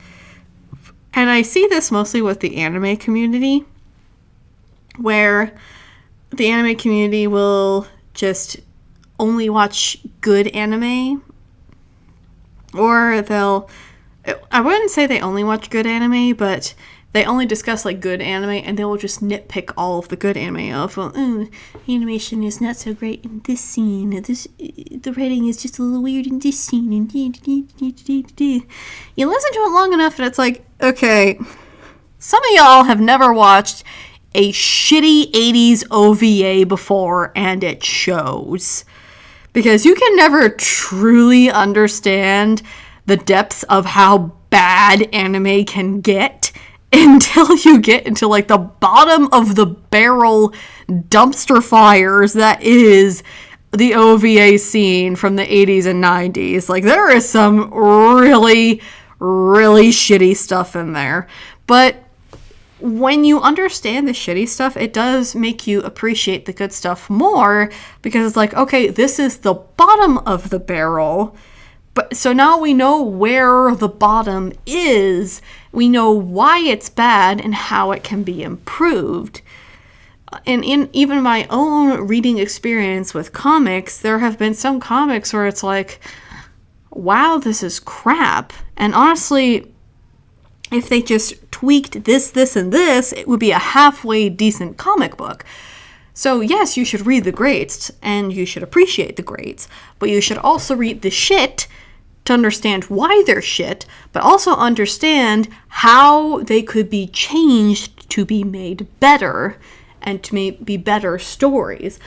And I see this mostly with the anime community, where the anime community will just only watch good anime, or I wouldn't say they only watch good anime, but they only discuss like good anime, and they will just nitpick all of the good anime of, well, animation is not so great in this scene, the writing is just a little weird in this scene, and you listen to it long enough and it's like, okay, some of y'all have never watched a shitty 80s OVA before, and it shows. Because you can never truly understand the depths of how bad anime can get until you get into like the bottom of the barrel dumpster fires that is the OVA scene from the 80s and 90s. Like, there is some really, really shitty stuff in there. But when you understand the shitty stuff, it does make you appreciate the good stuff more, because it's like, okay, this is the bottom of the barrel. But so now we know where the bottom is. We know why it's bad and how it can be improved. and in even my own reading experience with comics, there have been some comics where it's like, wow, this is crap. And honestly, if they just tweaked this, and this, it would be a halfway decent comic book. So yes, you should read the greats, and you should appreciate the greats, but you should also read the shit to understand why they're shit, but also understand how they could be changed to be made better, and to be better stories.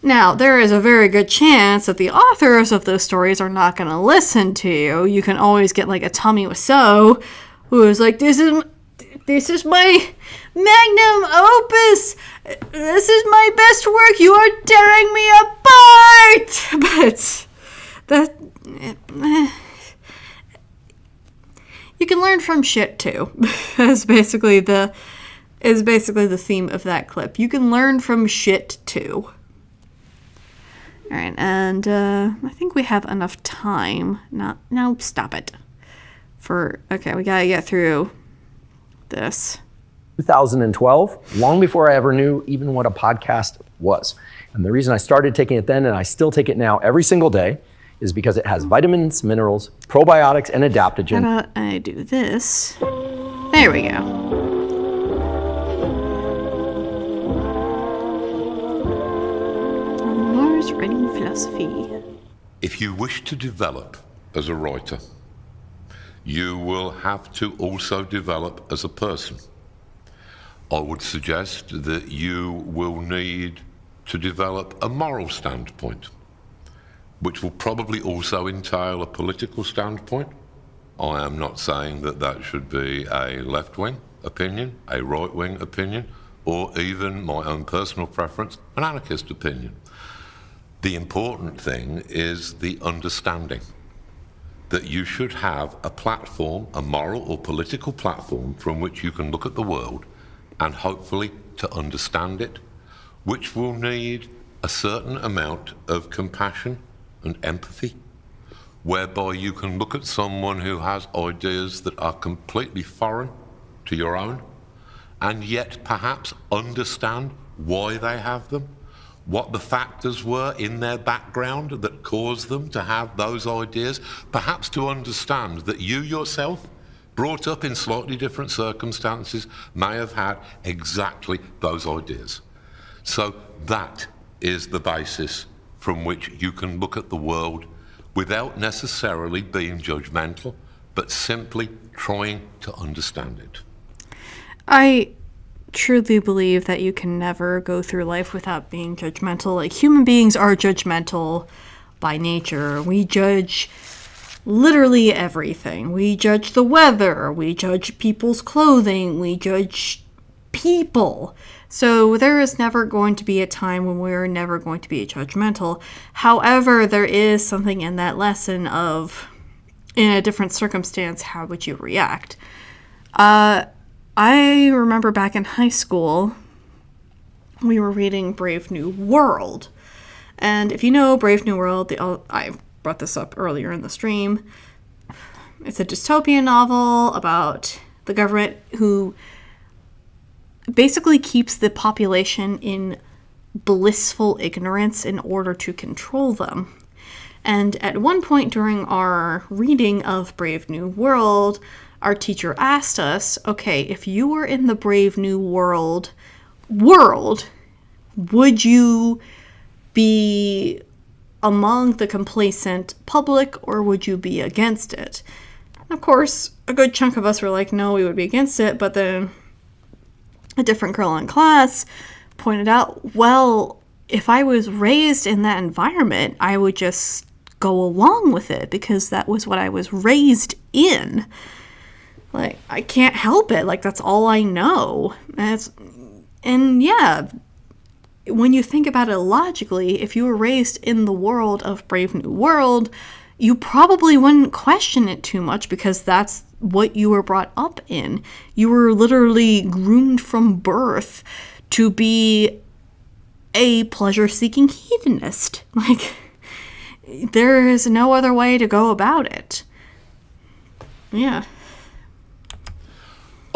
Now, there is a very good chance that the authors of those stories are not going to listen to you. You can always get like a Tommy Wiseau, who is like, this is my magnum opus. This is my best work. You are tearing me apart. But that you can learn from shit too. Is basically the theme of that clip. You can learn from shit too. All right, and I think we have enough time. No, stop it. Okay, we gotta get through this. 2012, long before I ever knew even what a podcast was. And the reason I started taking it then, and I still take it now every single day, is because it has vitamins, minerals, probiotics, and adaptogen. How about I do this? There we go. Mars Writing Philosophy. If you wish to develop as a writer, you will have to also develop as a person. I would suggest that you will need to develop a moral standpoint, which will probably also entail a political standpoint. I am not saying that that should be a left-wing opinion, a right-wing opinion, or even my own personal preference, an anarchist opinion. The important thing is the understanding that you should have a platform, a moral or political platform, from which you can look at the world and hopefully to understand it, which will need a certain amount of compassion and empathy, whereby you can look at someone who has ideas that are completely foreign to your own, and yet perhaps understand why they have them, what the factors were in their background that caused them to have those ideas, perhaps to understand that you yourself, brought up in slightly different circumstances, may have had exactly those ideas. So that is the basis from which you can look at the world without necessarily being judgmental, but simply trying to understand it. I truly believe that you can never go through life without being judgmental. Like, human beings are judgmental by nature. We judge literally everything. We judge the weather. We judge people's clothing. We judge people. So there is never going to be a time when we're never going to be judgmental. However, there is something in that lesson of, in a different circumstance, how would you react? I remember back in high school, we were reading Brave New World. And if you know Brave New World, I brought this up earlier in the stream. It's a dystopian novel about the government who basically keeps the population in blissful ignorance in order to control them. And at one point during our reading of Brave New World, our teacher asked us, okay, if you were in the Brave New World, would you be among the complacent public, or would you be against it? Of course, a good chunk of us were like, no, we would be against it, but then a different girl in class pointed out, well, if I was raised in that environment, I would just go along with it because that was what I was raised in. Like, I can't help it. Like, that's all I know. And yeah, when you think about it logically, if you were raised in the world of Brave New World, you probably wouldn't question it too much because that's what you were brought up in. You were literally groomed from birth to be a pleasure-seeking hedonist. Like, there is no other way to go about it. Yeah.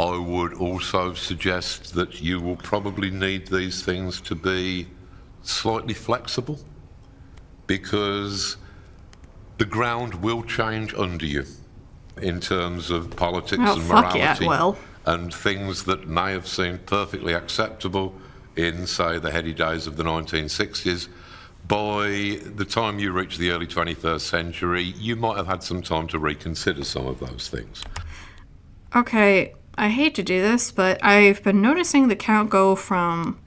I would also suggest that you will probably need these things to be slightly flexible, because the ground will change under you in terms of politics Oh, and fuck yeah, morality, it will. and things that may have seemed perfectly acceptable in, say, the heady days of the 1960s. By the time you reach the early 21st century, you might have had some time to reconsider some of those things. Okay, I hate to do this, but I've been noticing the count go from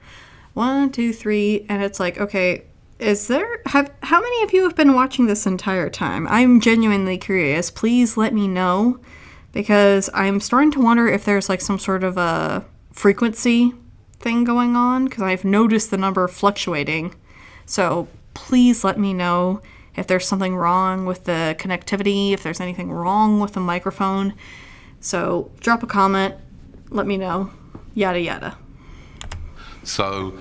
1, 2, 3, and it's like, okay, how many of you have been watching this entire time? I'm genuinely curious. Please let me know, because I'm starting to wonder if there's like some sort of a frequency thing going on, because I've noticed the number fluctuating. So please let me know if there's something wrong with the connectivity, if there's anything wrong with the microphone. So drop a comment, let me know, yada yada. So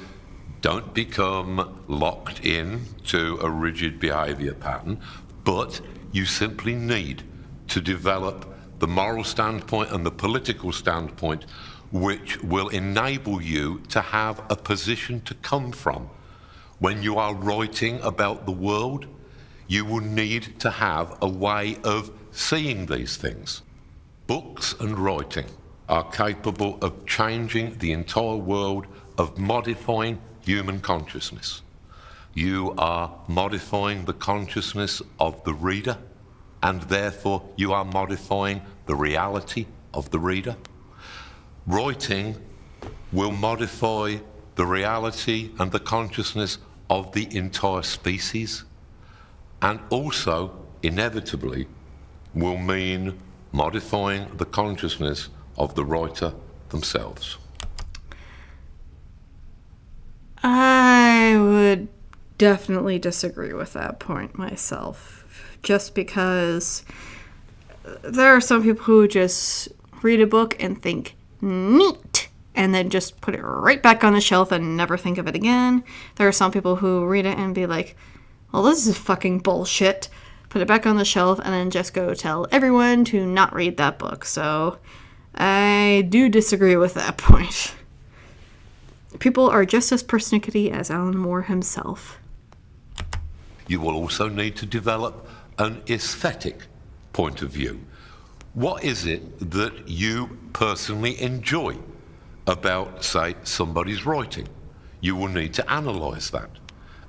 don't become locked in to a rigid behaviour pattern, but you simply need to develop the moral standpoint and the political standpoint which will enable you to have a position to come from. When you are writing about the world, you will need to have a way of seeing these things. Books and writing are capable of changing the entire world, of modifying human consciousness. You are modifying the consciousness of the reader, and therefore you are modifying the reality of the reader. Writing will modify the reality and the consciousness of the entire species, and also, inevitably, will mean modifying the consciousness of the writer themselves. I would definitely disagree with that point myself, just because there are some people who just read a book and think, neat, and then just put it right back on the shelf and never think of it again. There are some people who read it and be like, well, this is fucking bullshit, put it back on the shelf, and then just go tell everyone to not read that book. So I do disagree with that point. People are just as persnickety as Alan Moore himself. You will also need to develop an aesthetic point of view. What is it that you personally enjoy about, say, somebody's writing? You will need to analyse that,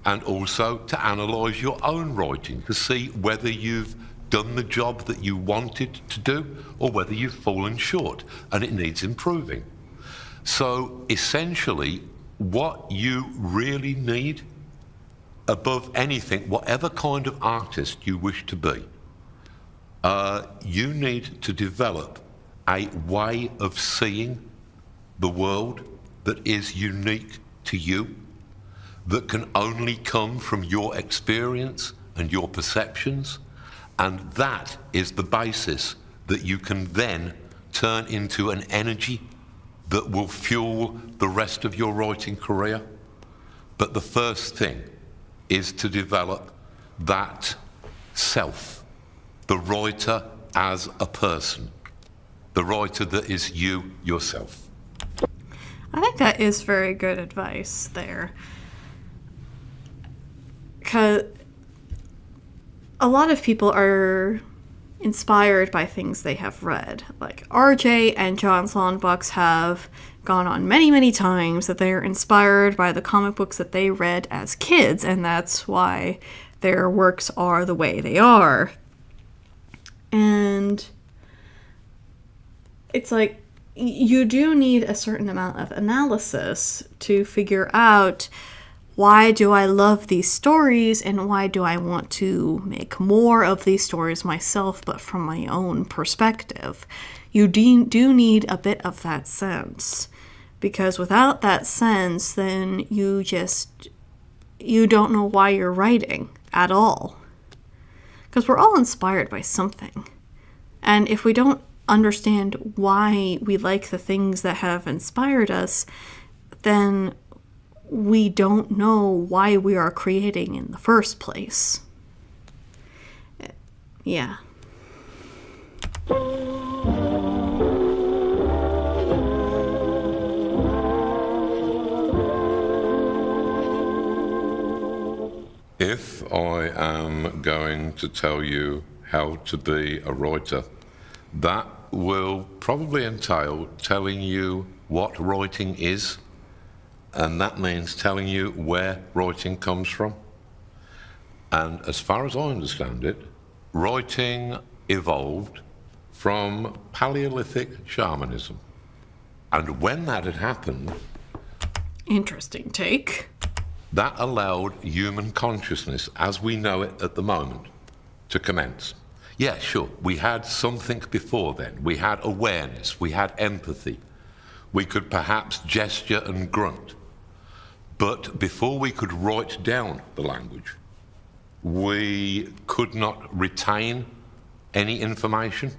and also to analyse your own writing to see whether you've done the job that you wanted to do or whether you've fallen short and it needs improving. So essentially, what you really need, above anything, whatever kind of artist you wish to be, you need to develop a way of seeing the world that is unique to you, that can only come from your experience and your perceptions, and that is the basis that you can then turn into an energy that will fuel the rest of your writing career. But the first thing is to develop that self, the writer as a person, the writer that is you yourself. I think that is very good advice there. Because a lot of people are inspired by things they have read. Like RJ and John Slonbucks have gone on many, many times that they are inspired by the comic books that they read as kids, and that's why their works are the way they are. And it's like, you do need a certain amount of analysis to figure out, why do I love these stories and why do I want to make more of these stories myself, but from my own perspective? You do need a bit of that sense, because without that sense, then you don't know why you're writing at all. Because we're all inspired by something. And if we don't understand why we like the things that have inspired us, then we don't know why we are creating in the first place. Yeah. I am going to tell you how to be a writer, that will probably entail telling you what writing is, and that means telling you where writing comes from. And as far as I understand it, writing evolved from Paleolithic shamanism. And when that had happened, Interesting take. that allowed human consciousness, as we know it at the moment, to commence. Yeah, sure, we had something before then. We had awareness, we had empathy. We could perhaps gesture and grunt. But before we could write down the language, we could not retain any information.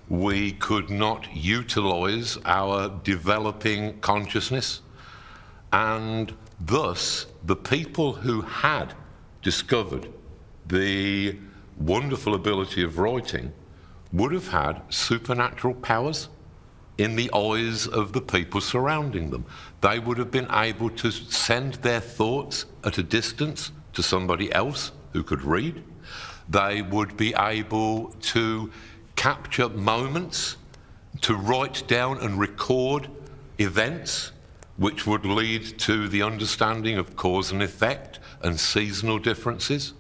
We could not utilize our developing consciousness. And thus, the people who had discovered the wonderful ability of writing would have had supernatural powers in the eyes of the people surrounding them. They would have been able to send their thoughts at a distance to somebody else who could read. They would be able to capture moments, to write down and record events which would lead to the understanding of cause and effect and seasonal differences.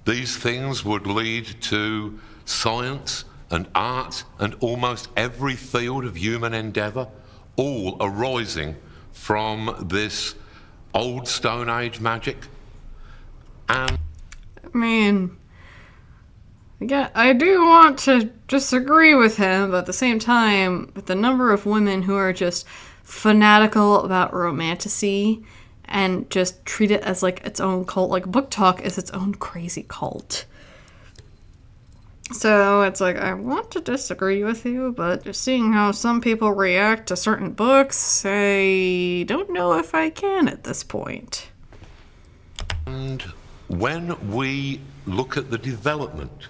These things would lead to science and art and almost every field of human endeavour, all arising from this old Stone Age magic. And I mean, yeah, I do want to disagree with him, but at the same time, with the number of women who are just fanatical about romantasy and just treat it as like its own cult, like Book Talk is its own crazy cult. So it's like, I want to disagree with you, but just seeing how some people react to certain books, I don't know if I can at this point. And when we look at the development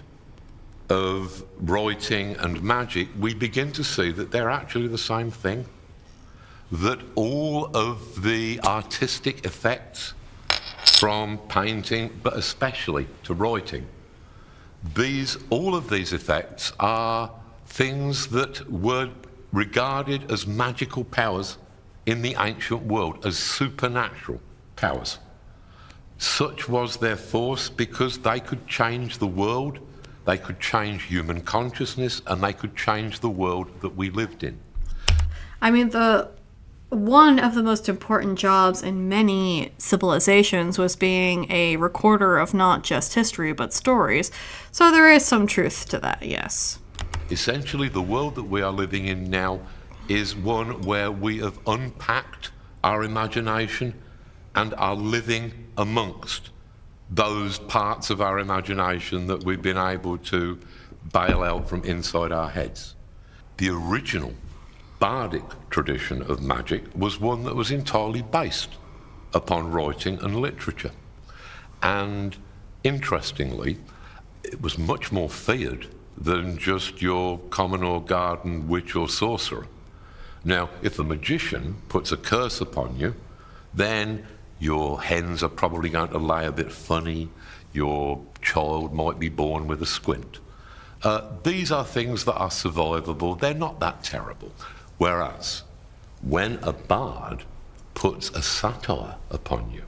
of writing and magic, we begin to see that they're actually the same thing. That all of the artistic effects from painting, but especially to writing, all of these effects are things that were regarded as magical powers in the ancient world, as supernatural powers. Such was their force because they could change the world, they could change human consciousness, and they could change the world that we lived in. I mean, one of the most important jobs in many civilizations was being a recorder of not just history, but stories. So there is some truth to that, yes. Essentially, the world that we are living in now is one where we have unpacked our imagination and are living amongst those parts of our imagination that we've been able to bail out from inside our heads. The original bardic tradition of magic was one that was entirely based upon writing and literature. And interestingly, it was much more feared than just your common or garden witch or sorcerer. Now, if a magician puts a curse upon you, then your hens are probably going to lay a bit funny, your child might be born with a squint. These are things that are survivable, they're not that terrible. Whereas, when a bard puts a satire upon you,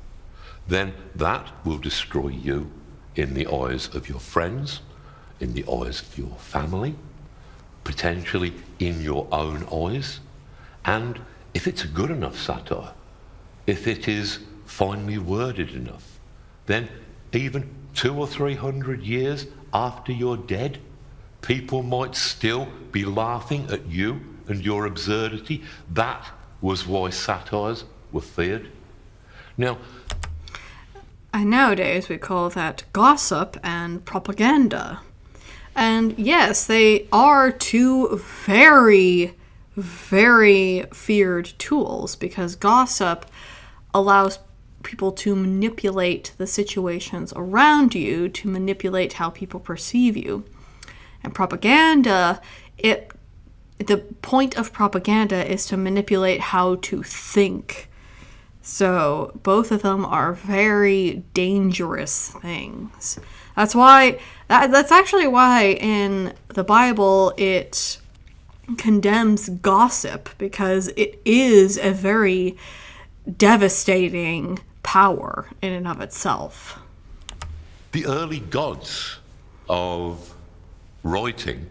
then that will destroy you in the eyes of your friends, in the eyes of your family, potentially in your own eyes. And if it's a good enough satire, if it is finely worded enough, then even 200 or 300 years after you're dead, people might still be laughing at you and your absurdity. That was why satires were feared. Now, And nowadays we call that gossip and propaganda. And yes, they are two very, very feared tools because gossip allows people to manipulate the situations around you, to manipulate how people perceive you. And propaganda, the point of propaganda is to manipulate how to think. So both of them are very dangerous things. That's why, that's actually why in the Bible it condemns gossip, because it is a very devastating power in and of itself. The early gods of writing,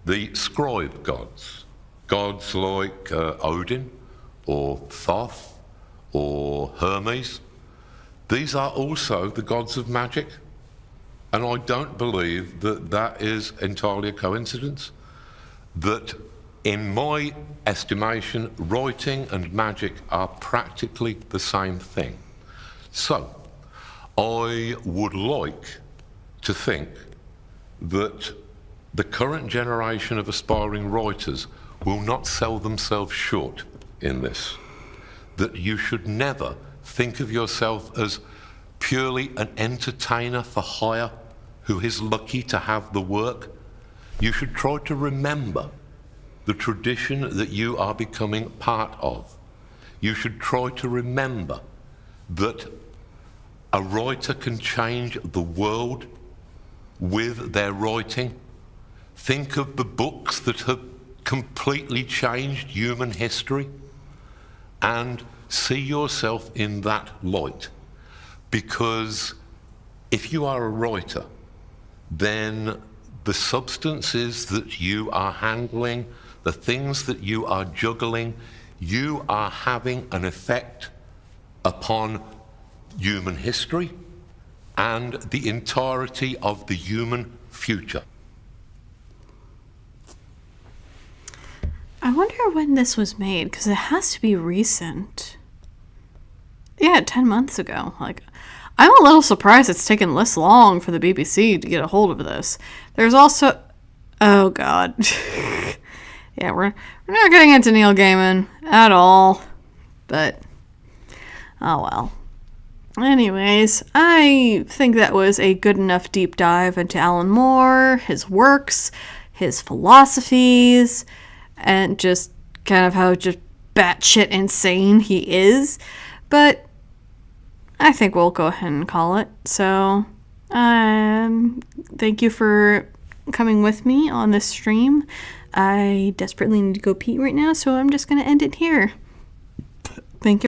the scribe gods, gods like Odin or Thoth or Hermes, these are also the gods of magic. And I don't believe that that is entirely a coincidence. That, in my estimation, writing and magic are practically the same thing. So, I would like to think that the current generation of aspiring writers will not sell themselves short in this. That you should never think of yourself as purely an entertainer for hire who is lucky to have the work. You should try to remember the tradition that you are becoming part of. You should try to remember that a writer can change the world with their writing. Think of the books that have completely changed human history and see yourself in that light. Because if you are a writer, then the substances that you are handling, the things that you are juggling, you are having an effect upon human history and the entirety of the human future. I wonder when this was made, because it has to be recent. Yeah, 10 months ago. Like, I'm a little surprised it's taken this long for the BBC to get a hold of this. There's also... Oh, God. Yeah, we're not getting into Neil Gaiman at all. But, oh well. Anyways, I think that was a good enough deep dive into Alan Moore, his works, his philosophies, and just kind of how just batshit insane he is. But I think we'll go ahead and call it. So, thank you for coming with me on this stream. I desperately need to go pee right now, so I'm just going to end it here. Thank you.